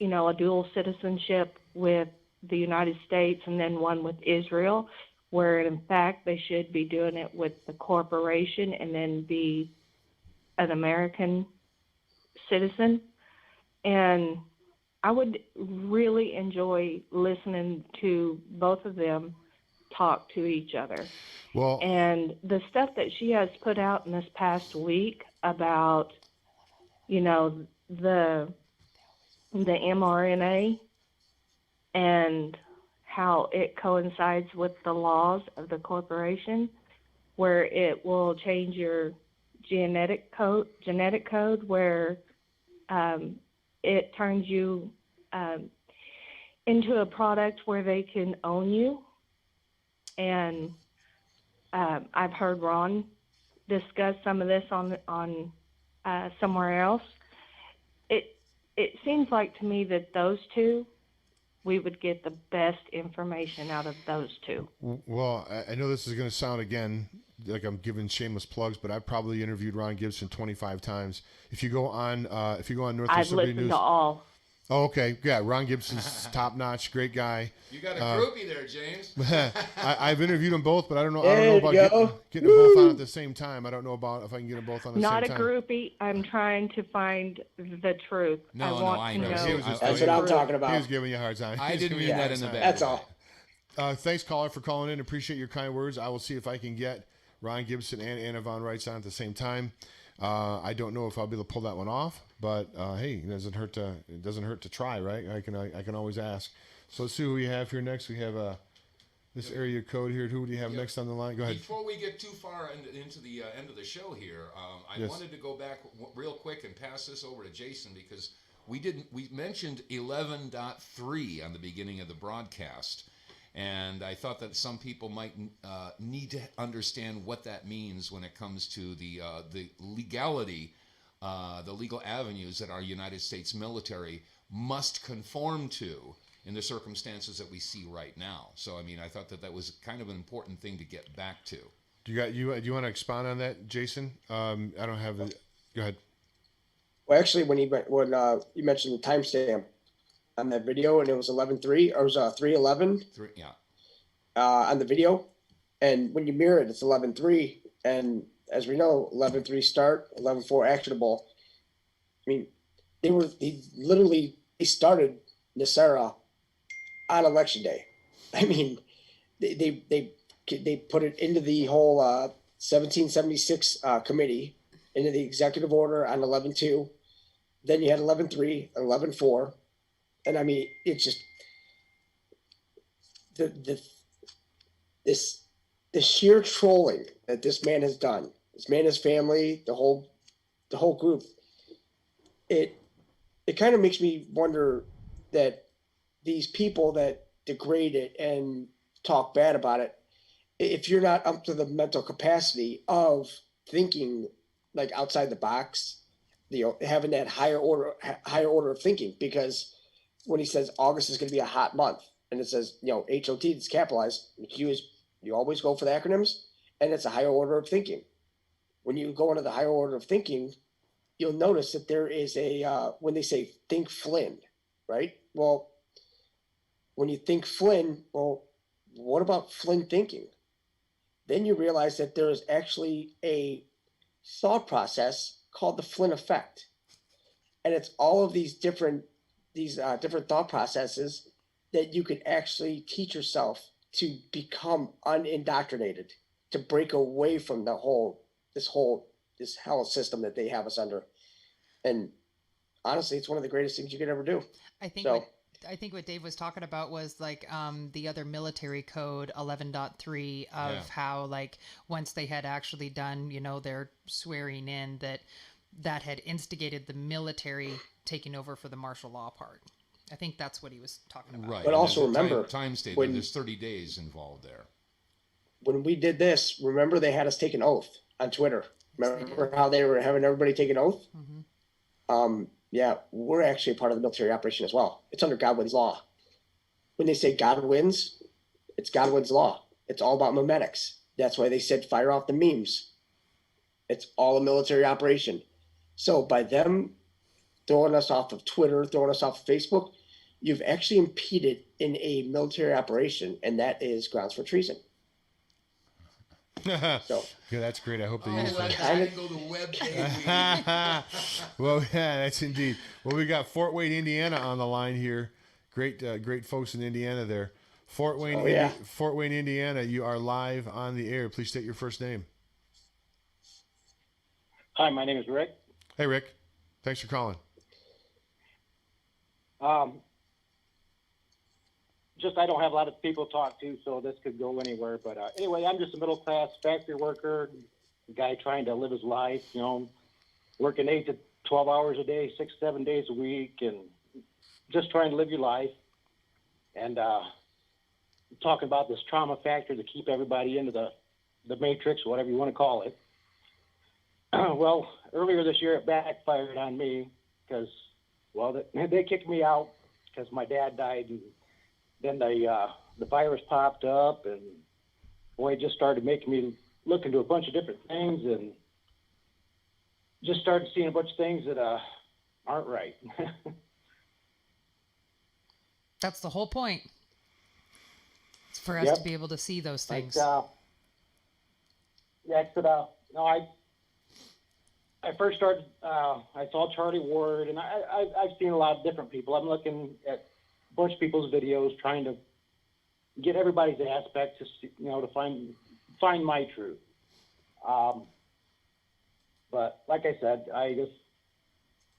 a dual citizenship with the United States and then one with Israel, where in fact they should be doing it with the corporation and then be an American citizen. And I would really enjoy listening to both of them talk to each other. Well, and the stuff that she has put out in this past week about, the mRNA and how it coincides with the laws of the corporation, where it will change your genetic code, where it turns you into a product where they can own you. And I've heard Ron discuss some of this on somewhere else. It seems like to me that those two, we would get the best information out of those two. Well, I know this is going to sound again like I'm giving shameless plugs, but I've probably interviewed Ron Gibson 25 times. If you go on Northwest I've Liberty listened News, to all. Oh, okay. Yeah, Ron Gibson's top-notch, great guy. You got a groupie there, James. I've interviewed them both, but I don't know about getting them both on at the same time. I don't know about if I can get them both on the same time. Not a groupie. I'm trying to find the truth. I know. That's what I'm talking about. He was giving you a hard time. I didn't mean that in the bad. That's all. Thanks, caller, for calling in. Appreciate your kind words. I will see if I can get Ron Gibson and Anna von Reitz on at the same time. I don't know if I'll be able to pull that one off, but hey, it doesn't hurt to try, right? I can always ask. So let's see who we have here next. We have this area code here. Who do you have next on the line? Go ahead. Before we get too far into the end of the show here, I wanted to go back real quick and pass this over to Jason because we mentioned 11.3 on the beginning of the broadcast. And I thought that some people might need to understand what that means when it comes to the legality, the legal avenues that our United States military must conform to in the circumstances that we see right now. So, I mean, I thought that was kind of an important thing to get back to. Do you want to expound on that, Jason? I don't have it. Go ahead. Well, actually, when you mentioned the timestamp on that video, and it was 11:3, or it was 3:11. Yeah. On the video, and when you mirror it, it's 11:3, and as we know, 11:3 start, 11:4 actionable. I mean, they started Nasara on election day. I mean, they put it into the whole 1776 committee, into the executive order on 11:2. Then you had 11:3, 11:4. And I mean, it's just the sheer trolling that this man has done. This man, his family, the whole group. It kind of makes me wonder that these people that degrade it and talk bad about it, if you're not up to the mental capacity of thinking like outside the box, having that higher order of thinking, because when he says August is going to be a hot month, and it says, HOT, it's capitalized, Q is, you always go for the acronyms, and it's a higher order of thinking. When you go into the higher order of thinking, you'll notice that there is when they say think Flynn, right? Well, when you think Flynn, well, what about Flynn thinking? Then you realize that there is actually a thought process called the Flynn effect. And it's all of these different thought processes that you can actually teach yourself to become unindoctrinated, to break away from this this hell system that they have us under. And honestly, it's one of the greatest things you could ever do. I think what Dave was talking about was like the other military code 11.3 of how like once they had actually done, their swearing in that had instigated the military taking over for the martial law part. I think that's what he was talking about. Right. But also remember, time statement, there's 30 days involved there. When we did this, remember they had us take an oath on Twitter. Remember how they were having everybody take an oath? Mm-hmm. Yeah, we're actually a part of the military operation as well. It's under Godwin's law. When they say God wins, it's Godwin's law. It's all about memetics. That's why they said fire off the memes. It's all a military operation. So by them throwing us off of Twitter, throwing us off of Facebook, you've actually impeded in a military operation, and that is grounds for treason. So yeah, that's great. I hope they use that. Go to web Well, yeah, that's indeed. Well, we got Fort Wayne, Indiana on the line here. Great folks in Indiana there. Fort Wayne, Fort Wayne, Indiana. You are live on the air. Please state your first name. Hi, my name is Rick. Hey, Rick. Thanks for calling. I don't have a lot of people to talk to, so this could go anywhere. But anyway, I'm just a middle-class factory worker, a guy trying to live his life, working 8 to 12 hours a day, 6, 7 days a week, and just trying to live your life. And talking about this trauma factor to keep everybody into the matrix, whatever you want to call it. Well, earlier this year, it backfired on me because, they kicked me out because my dad died, and then the virus popped up, and boy, it just started making me look into a bunch of different things, and just started seeing a bunch of things that aren't right. That's the whole point. It's for us to be able to see those things. I first started, I saw Charlie Ward, and I've seen a lot of different people. I'm looking at a bunch of people's videos, trying to get everybody's aspect to see, to find my truth. But like I said, I just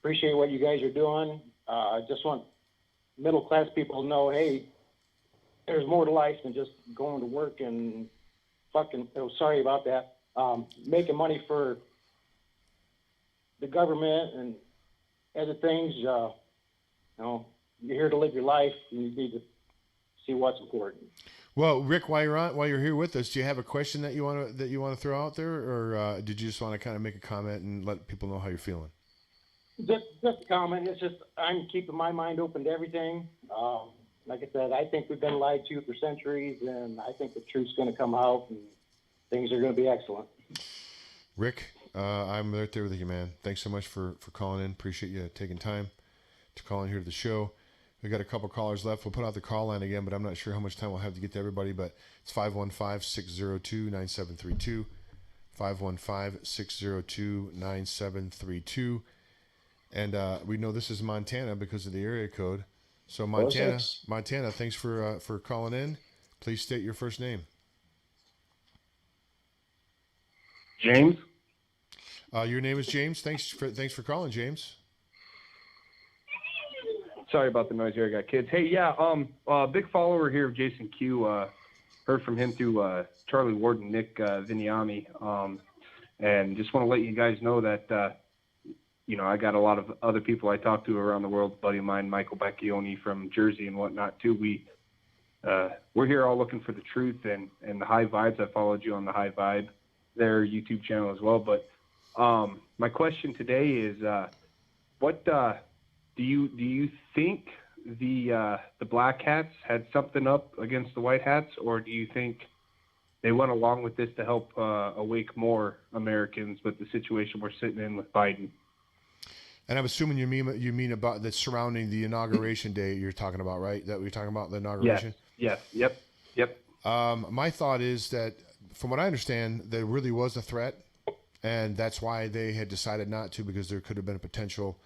appreciate what you guys are doing. I just want middle class people to know, hey, there's more to life than just going to work and sorry about that, making money for the government and other things. You're here to live your life, and you need to see what's important. Well, Rick, while you're here with us, do you have a question that you want to throw out there, or did you just want to kind of make a comment and let people know how you're feeling? Just a comment. It's just I'm keeping my mind open to everything. Like I said, I think we've been lied to for centuries, and I think the truth's going to come out, and things are going to be excellent. Rick, I'm right there with you, man. Thanks so much for calling in. Appreciate you taking time to call in here to the show. We got a couple callers left. We'll put out the call line again, but I'm not sure how much time we'll have to get to everybody. But it's 515-602-9732, 515-602-9732. And we know this is Montana because of the area code. So Montana, thanks for calling in. Please state your first name. James. Your name is James. Thanks for calling, James. Sorry about the noise here. I got kids. Hey, big follower here of Jason Q. Heard from him through Charlie Ward and Nick Viniami. And just want to let you guys know that, I got a lot of other people I talk to around the world. A buddy of mine, Michael Becchioni from Jersey and whatnot too. We're here all looking for the truth and the High Vibes. I followed you on the High Vibe, their YouTube channel as well. But my question today is, what do you think the Black Hats had something up against the White Hats, or do you think they went along with this to help awake more Americans with the situation we're sitting in with Biden? And I'm assuming you mean about the surrounding the inauguration day you're talking about, right? That we're talking about the inauguration? Yes. Yep. My thought is that, from what I understand, there really was a threat, and that's why they had decided not to, because there could have been a potential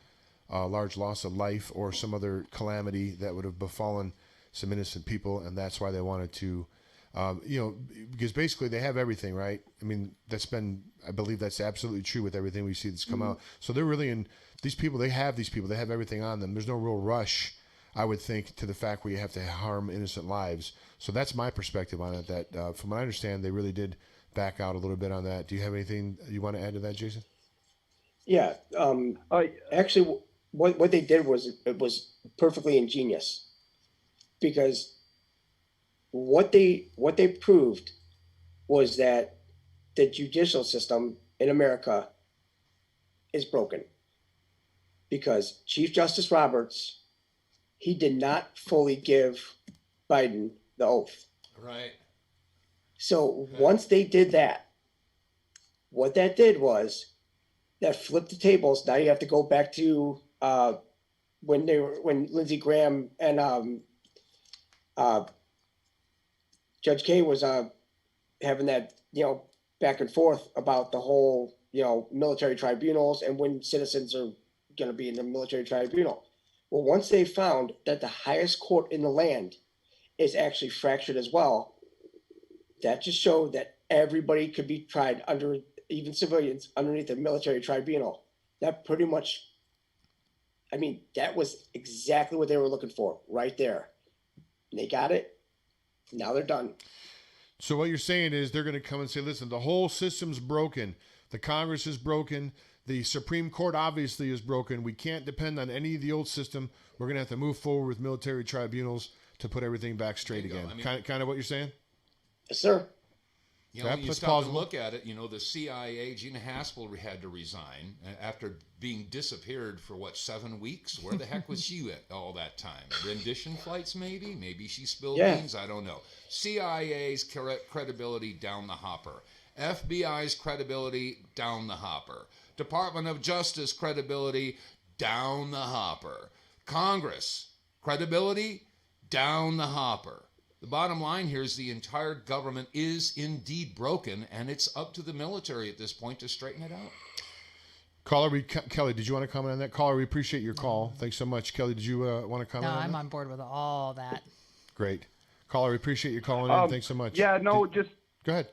large loss of life or some other calamity that would have befallen some innocent people, and that's why they wanted to Because basically they have everything, right? I mean, I believe that's absolutely true with everything we see that's come out. So they're really these people, they have everything on them. There's no real rush, I would think, to the fact where you have to harm innocent lives. So that's my perspective on it, that from what I understand, they really did back out a little bit on that. Do you have anything you want to add to that, Jason? Yeah. Actually, what they did was perfectly ingenious, because what they proved was that the judicial system in America is broken, because Chief Justice Roberts, he did not fully give Biden the oath. Right. So once they did that, what that did was that flipped the tables. Now you have to go back to when Lindsey Graham and Judge Kay was having that back and forth about the whole military tribunals and when citizens are going to be in the military tribunal. Well, once they found that the highest court in the land is actually fractured as well, that just showed that everybody could be tried under, even civilians, underneath a military tribunal. That pretty much, that was exactly what they were looking for right there. And they got it. Now they're done. So what you're saying is they're going to come and say, listen, the whole system's broken. The Congress is broken. The Supreme Court obviously is broken. We can't depend on any of the old system. We're going to have to move forward with military tribunals to put everything back straight again. Kind of what you're saying? Yes, sir. When you stop and look at it, the CIA, Gina Haspel had to resign after being disappeared for 7 weeks? Where the heck was she at all that time? Rendition flights, maybe? Maybe she spilled beans? I don't know. CIA's credibility down the hopper. FBI's credibility down the hopper. Department of Justice credibility down the hopper. Congress credibility down the hopper. The bottom line here is the entire government is indeed broken, and it's up to the military at this point to straighten it out. Caller, Kelly, did you want to comment on that? Caller, we appreciate your call. Thanks so much. Kelly, did you want to comment on that? No, I'm on board with all that. Great. Caller, we appreciate you calling in. Thanks so much. Yeah, no, Go ahead.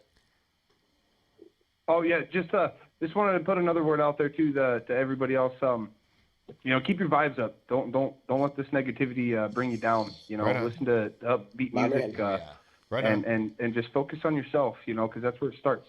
Oh, yeah, just wanted to put another word out there, too, to everybody else. Keep your vibes up. Don't let this negativity bring you down. Listen to upbeat music, and just focus on yourself. Because that's where it starts.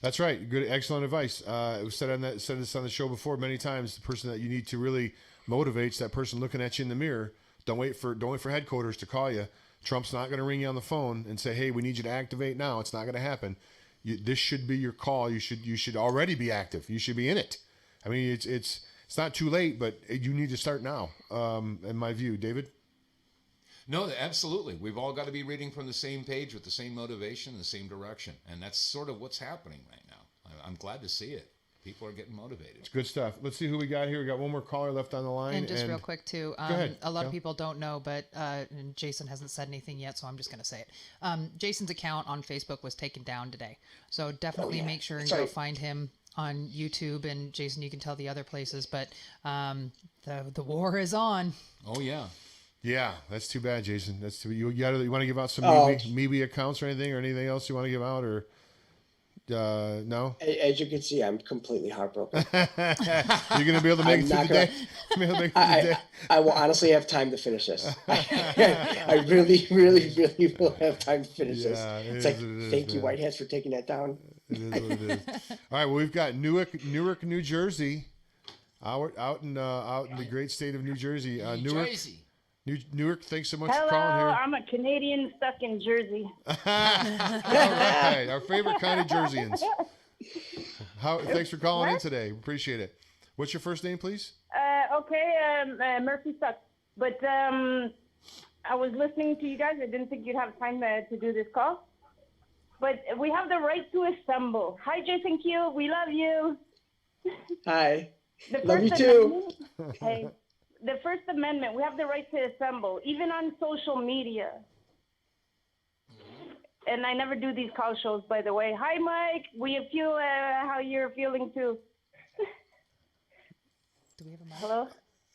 That's right. Good, excellent advice. It was said this on the show before many times. The person that you need to really motivate is that person looking at you in the mirror. Don't wait for headquarters to call you. Trump's not going to ring you on the phone and say, "Hey, we need you to activate now." It's not going to happen. This should be your call. You should already be active. You should be in it. It's not too late, but you need to start now, in my view. David? No, absolutely. We've all got to be reading from the same page with the same motivation, the same direction. And that's sort of what's happening right now. I'm glad to see it. People are getting motivated. It's good stuff. Let's see who we got here. We got one more caller left on the line. And just real quick, too, go ahead, a lot of people don't know, but and Jason hasn't said anything yet, so I'm just going to say it. Jason's account on Facebook was taken down today. So definitely make sure and go find him on YouTube, and Jason, you can tell the other places, but the war is on. Oh yeah, that's too bad, Jason. That's too. You want to give out some maybe accounts or anything else you want to give out, or no? As you can see, I'm completely heartbroken. You're gonna be able to make it through the day. I will honestly have time to finish this. I really, really, really will have time to finish this. It's like, thank you, White Hats, for taking that down. It is what it is. All right, well, we've got Newark, New Jersey, out in the great state of New Jersey. Newark, thanks so much for calling here. I'm a Canadian stuck in Jersey. All right, our favorite kind of Jerseyans. Thanks for calling in today. Appreciate it. What's your first name, please? Murphy sucks. But I was listening to you guys. I didn't think you'd have time to do this call. But we have the right to assemble. Hi, Jason Q. We love you. Hi. Love you too. Hey, the First Amendment, we have the right to assemble, even on social media. And I never do these call shows, by the way. Hi, Mike. We feel how you're feeling too. Do we have a mic? Hello?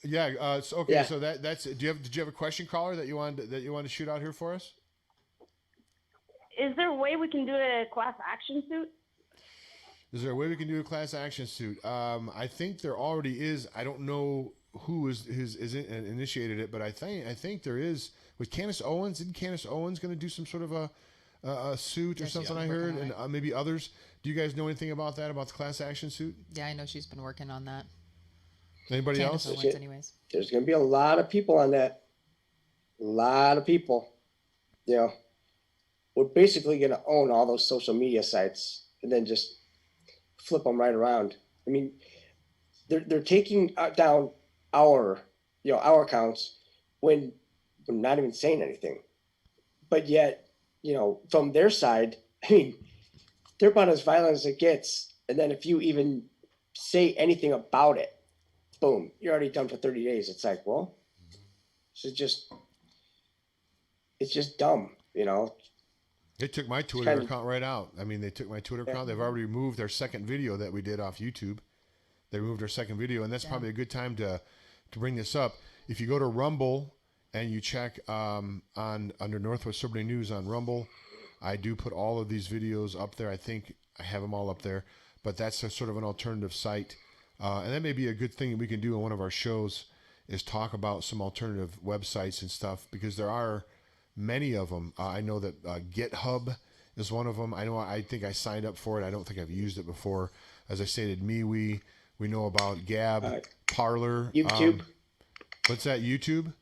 Yeah. Okay. Yeah. So that's. Did you have a question, caller, that you wanted to shoot out here for us? is there a way we can do a class action suit? Is there a way we can do a class action suit? I think there already is. I don't know who initiated it, but I think there is. With Candace Owens, isn't Candace Owens going to do some sort of a suit or something? I heard, and maybe others. Do you guys know anything about that, about the class action suit? Yeah, I know she's been working on that. Anybody Candace else? Owens, anyways. There's going to be a lot of people on that. A lot of people. You know, we're basically going to own all those social media sites and then just flip them right around. I mean, they're taking down our accounts when we're not even saying anything. But yet, from their side, I mean, they're about as violent as it gets. And then if you even say anything about it, boom, you're already done for 30 days. It's like, well, it's just dumb, They took my Twitter account right out. I mean, they took my Twitter account. They've already removed our second video that we did off YouTube. They removed our second video, and that's probably a good time to bring this up. If you go to Rumble and you check under Northwest Liberty News on Rumble, I do put all of these videos up there. I think I have them all up there, but that's a sort of an alternative site. And that may be a good thing that we can do in one of our shows, is talk about some alternative websites and stuff, because there are many of them. I know that GitHub is one of them. I think I signed up for it. I don't think I've used it before. As I stated, MeWe. We know about Gab, Parler. YouTube. What's that, YouTube?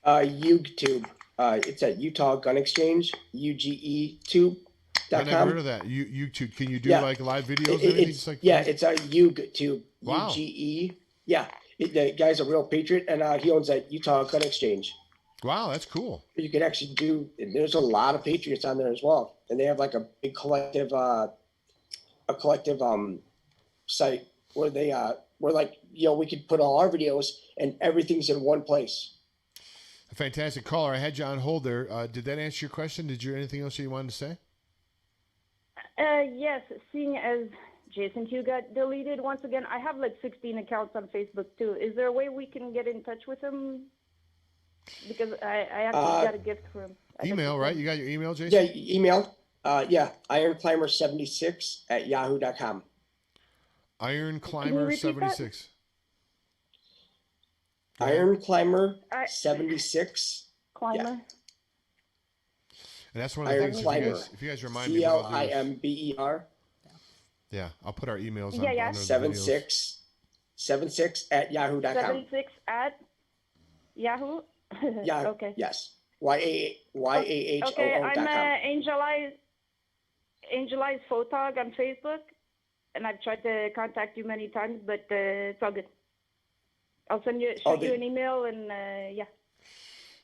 YouTube. It's at Utah Gun Exchange, UGE2.com. I never heard of that. YouTube. Can you do like live videos? It's a YouTube. Wow. UGE. Yeah. The guy's a real patriot, and he owns that Utah Gun Exchange. Wow, that's cool. You can actually there's a lot of patriots on there as well. And they have like a big collective site where they we could put all our videos and everything's in one place. A fantastic caller. I had you on hold there. Did that answer your question? Did you anything else you wanted to say? Yes, seeing as Jason Q got deleted once again, I have like 16 accounts on Facebook too. Is there a way we can get in touch with him? Because I actually got a gift for him. Email, right? You got your email, Jason? Yeah, email. ironclimber76@yahoo.com. Ironclimber76. Ironclimber76. Climber. Yeah. And that's one of the things, if you guys remind me. CLIMBER. Yeah, I'll put our emails on. Yeah. 76 at yahoo.com. 76 at Yahoo? Yeah. Okay. Yes. YAHOO.com. Okay, I'm Angel Eyes Photog on Facebook, and I've tried to contact you many times, but it's all good. I'll shoot you an email, and yeah.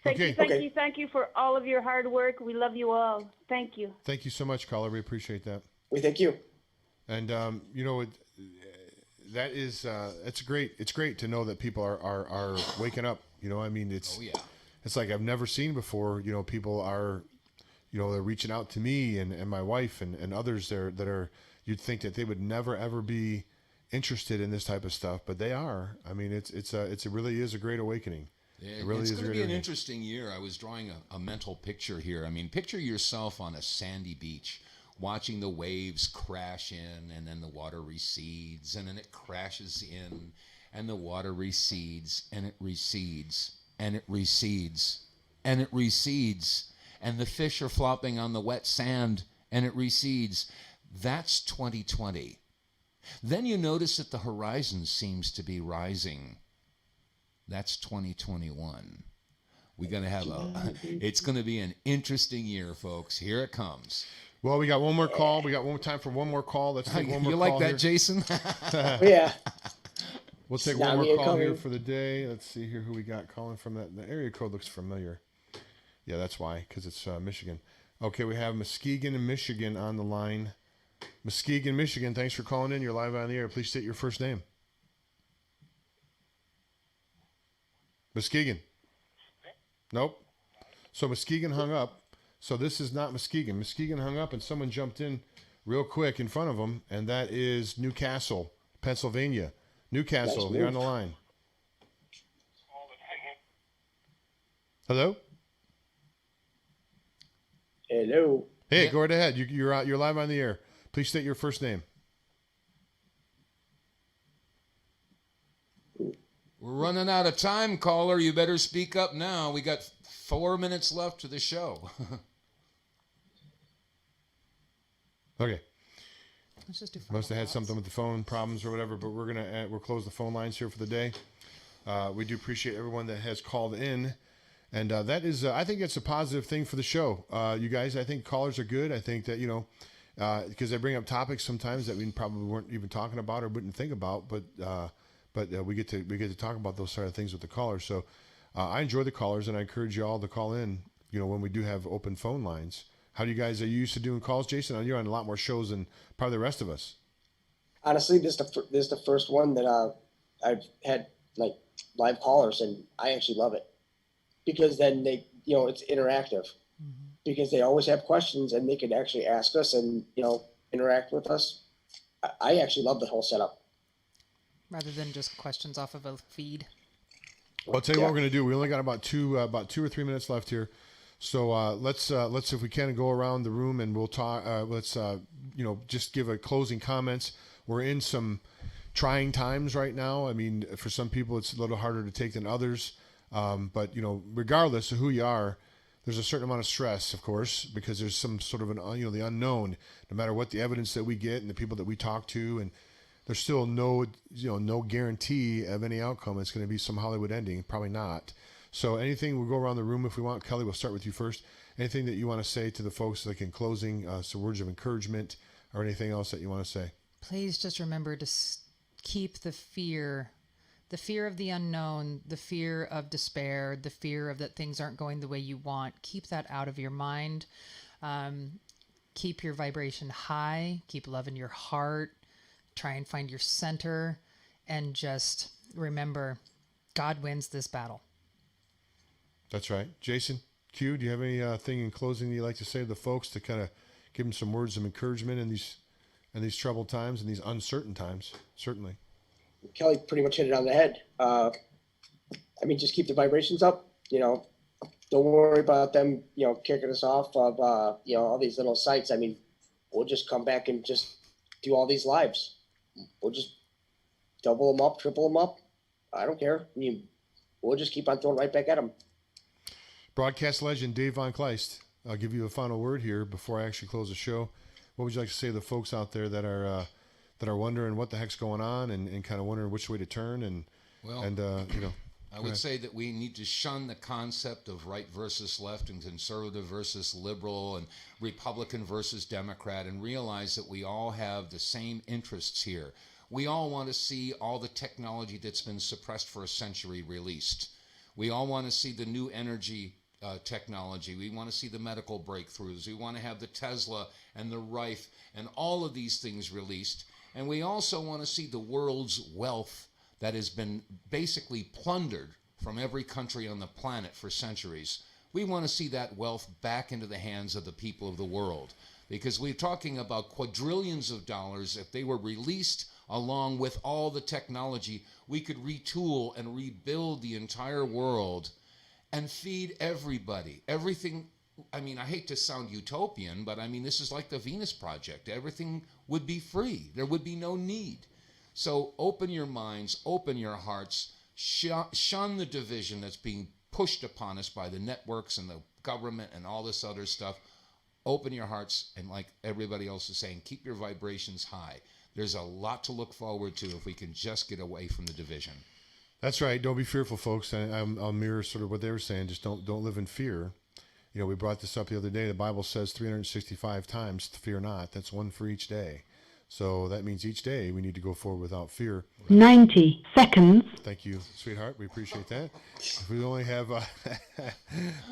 Thank you for all of your hard work. We love you all. Thank you. Thank you so much, caller. We appreciate that. We thank you. And that is it's great. It's great to know that people are waking up. I mean, it's like I've never seen before. People are, they're reaching out to me and my wife and others there that are. You'd think that they would never ever be interested in this type of stuff, but they are. I mean, it really is a great awakening. Yeah, it's going to be an interesting year. I was drawing a mental picture here. I mean, picture yourself on a sandy beach, watching the waves crash in, and then the water recedes, and then it crashes in, and the water recedes, and it recedes, and it recedes, and it recedes, and the fish are flopping on the wet sand, and it recedes. That's 2020. Then you notice that the horizon seems to be rising. That's 2021. We're going to have it's going to be an interesting year, folks. Here it comes. Well, we got one more call. We got time for one more call. Let's take one more call. You like that, here. Jason? Yeah. We'll take one more call here for the day. Let's see here who we got calling from that. The area code looks familiar. Yeah, that's why, because it's Michigan. Okay, we have Muskegon and Michigan on the line. Muskegon, Michigan, thanks for calling in. You're live on the air. Please state your first name. Muskegon. Nope. So Muskegon hung up. So this is not Muskegon. Muskegon hung up and someone jumped in real quick in front of them, and that is Newcastle, Pennsylvania. Newcastle, you're on the line. Hello? Hello. Hey, Yeah. go right ahead. You're out. You're live on the air. Please state your first name. We're running out of time, caller. You better speak up now. We got 4 minutes left to the show. Okay. Let's just do Must have had something with the phone problems or whatever, but we'll close the phone lines here for the day. We do appreciate everyone that has called in, and that is I think it's a positive thing for the show. You guys, I think callers are good. I think that because they bring up topics sometimes that we probably weren't even talking about or wouldn't think about, but we get to talk about those sort of things with the callers. So I enjoy the callers, and I encourage you all to call in. When we do have open phone lines. How do you guys, are you used to doing calls, Jason? You're on a lot more shows than probably the rest of us. Honestly, this is the first one that I've had like live callers, and I actually love it because then they, it's interactive because they always have questions and they can actually ask us and, interact with us. I actually love the whole setup. Rather than just questions off of a feed. Well, I'll tell you what we're going to do. We only got about 2 or 3 minutes left here. So let's if we can go around the room and we'll talk. Let's just give a closing comments. We're in some trying times right now. I mean, for some people it's a little harder to take than others. But regardless of who you are, there's a certain amount of stress, of course, because there's some sort of the unknown. No matter what the evidence that we get and the people that we talk to, and there's still no guarantee of any outcome. It's going to be some Hollywood ending, probably not. So anything, we'll go around the room if we want. Kelly, we'll start with you first. Anything that you want to say to the folks, like in closing, some words of encouragement or anything else that you want to say? Please just remember to keep the fear of the unknown, the fear of despair, the fear of that things aren't going the way you want. Keep that out of your mind. Keep your vibration high. Keep love in your heart. Try and find your center. And just remember, God wins this battle. That's right. Jason, Q, do you have anything in closing you'd like to say to the folks to kind of give them some words of encouragement in these troubled times and these uncertain times? Certainly. Kelly pretty much hit it on the head. Just keep the vibrations up. Don't worry about them, kicking us off of, all these little sites. We'll just come back and just do all these lives. We'll just double them up, triple them up. I don't care. We'll just keep on throwing right back at them. Broadcast legend Dave vonKleist. I'll give you a final word here before I actually close the show. What would you like to say to the folks out there that are wondering what the heck's going on and kind of wondering which way to turn I would say that we need to shun the concept of right versus left and conservative versus liberal and Republican versus Democrat and realize that we all have the same interests here. We all want to see all the technology that's been suppressed for a century released. We all want to see the new energy technology. We want to see the medical breakthroughs. We want to have the Tesla and the Rife and all of these things released. And we also want to see the world's wealth that has been basically plundered from every country on the planet for centuries. We want to see that wealth back into the hands of the people of the world, because we're talking about quadrillions of dollars. If they were released along with all the technology, we could retool and rebuild the entire world and feed everybody. Everything, I hate to sound utopian, but this is like the Venus Project. Everything would be free. There would be no need. So open your minds, open your hearts, shun the division that's being pushed upon us by the networks and the government and all this other stuff. Open your hearts, and like everybody else is saying, keep your vibrations high. There's a lot to look forward to if we can just get away from the division. That's right. Don't be fearful, folks. I'll mirror sort of what they were saying. Just don't live in fear. We brought this up the other day. The Bible says 365 times, fear not. That's one for each day. So that means each day we need to go forward without fear. 90 seconds. Thank you, sweetheart. We appreciate that. We only have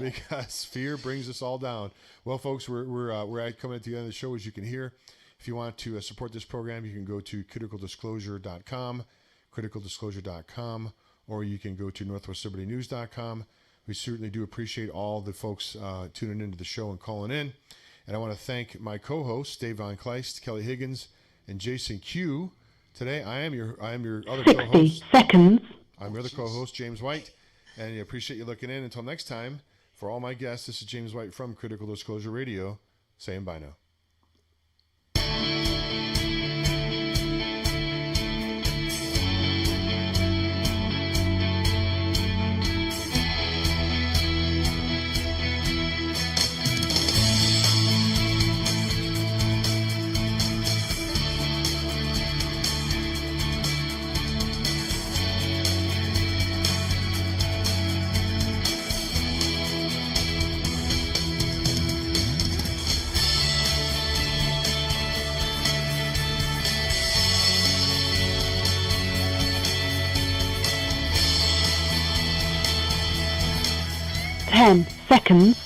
because fear brings us all down. Well, folks, we're coming at the end of the show, as you can hear. If you want to support this program, you can go to criticaldisclosure.com, or you can go to northwestlibertynews.com. We certainly do appreciate all the folks tuning into the show and calling in. And I want to thank my co-hosts, Dave vonKleist, Kelly Higgins, and Jason Q. Today, I am your other 60 co-host. seconds. I'm your other co-host, James White, and I appreciate you looking in. Until next time, for all my guests, this is James White from Critical Disclosure Radio. saying bye now. Ten seconds.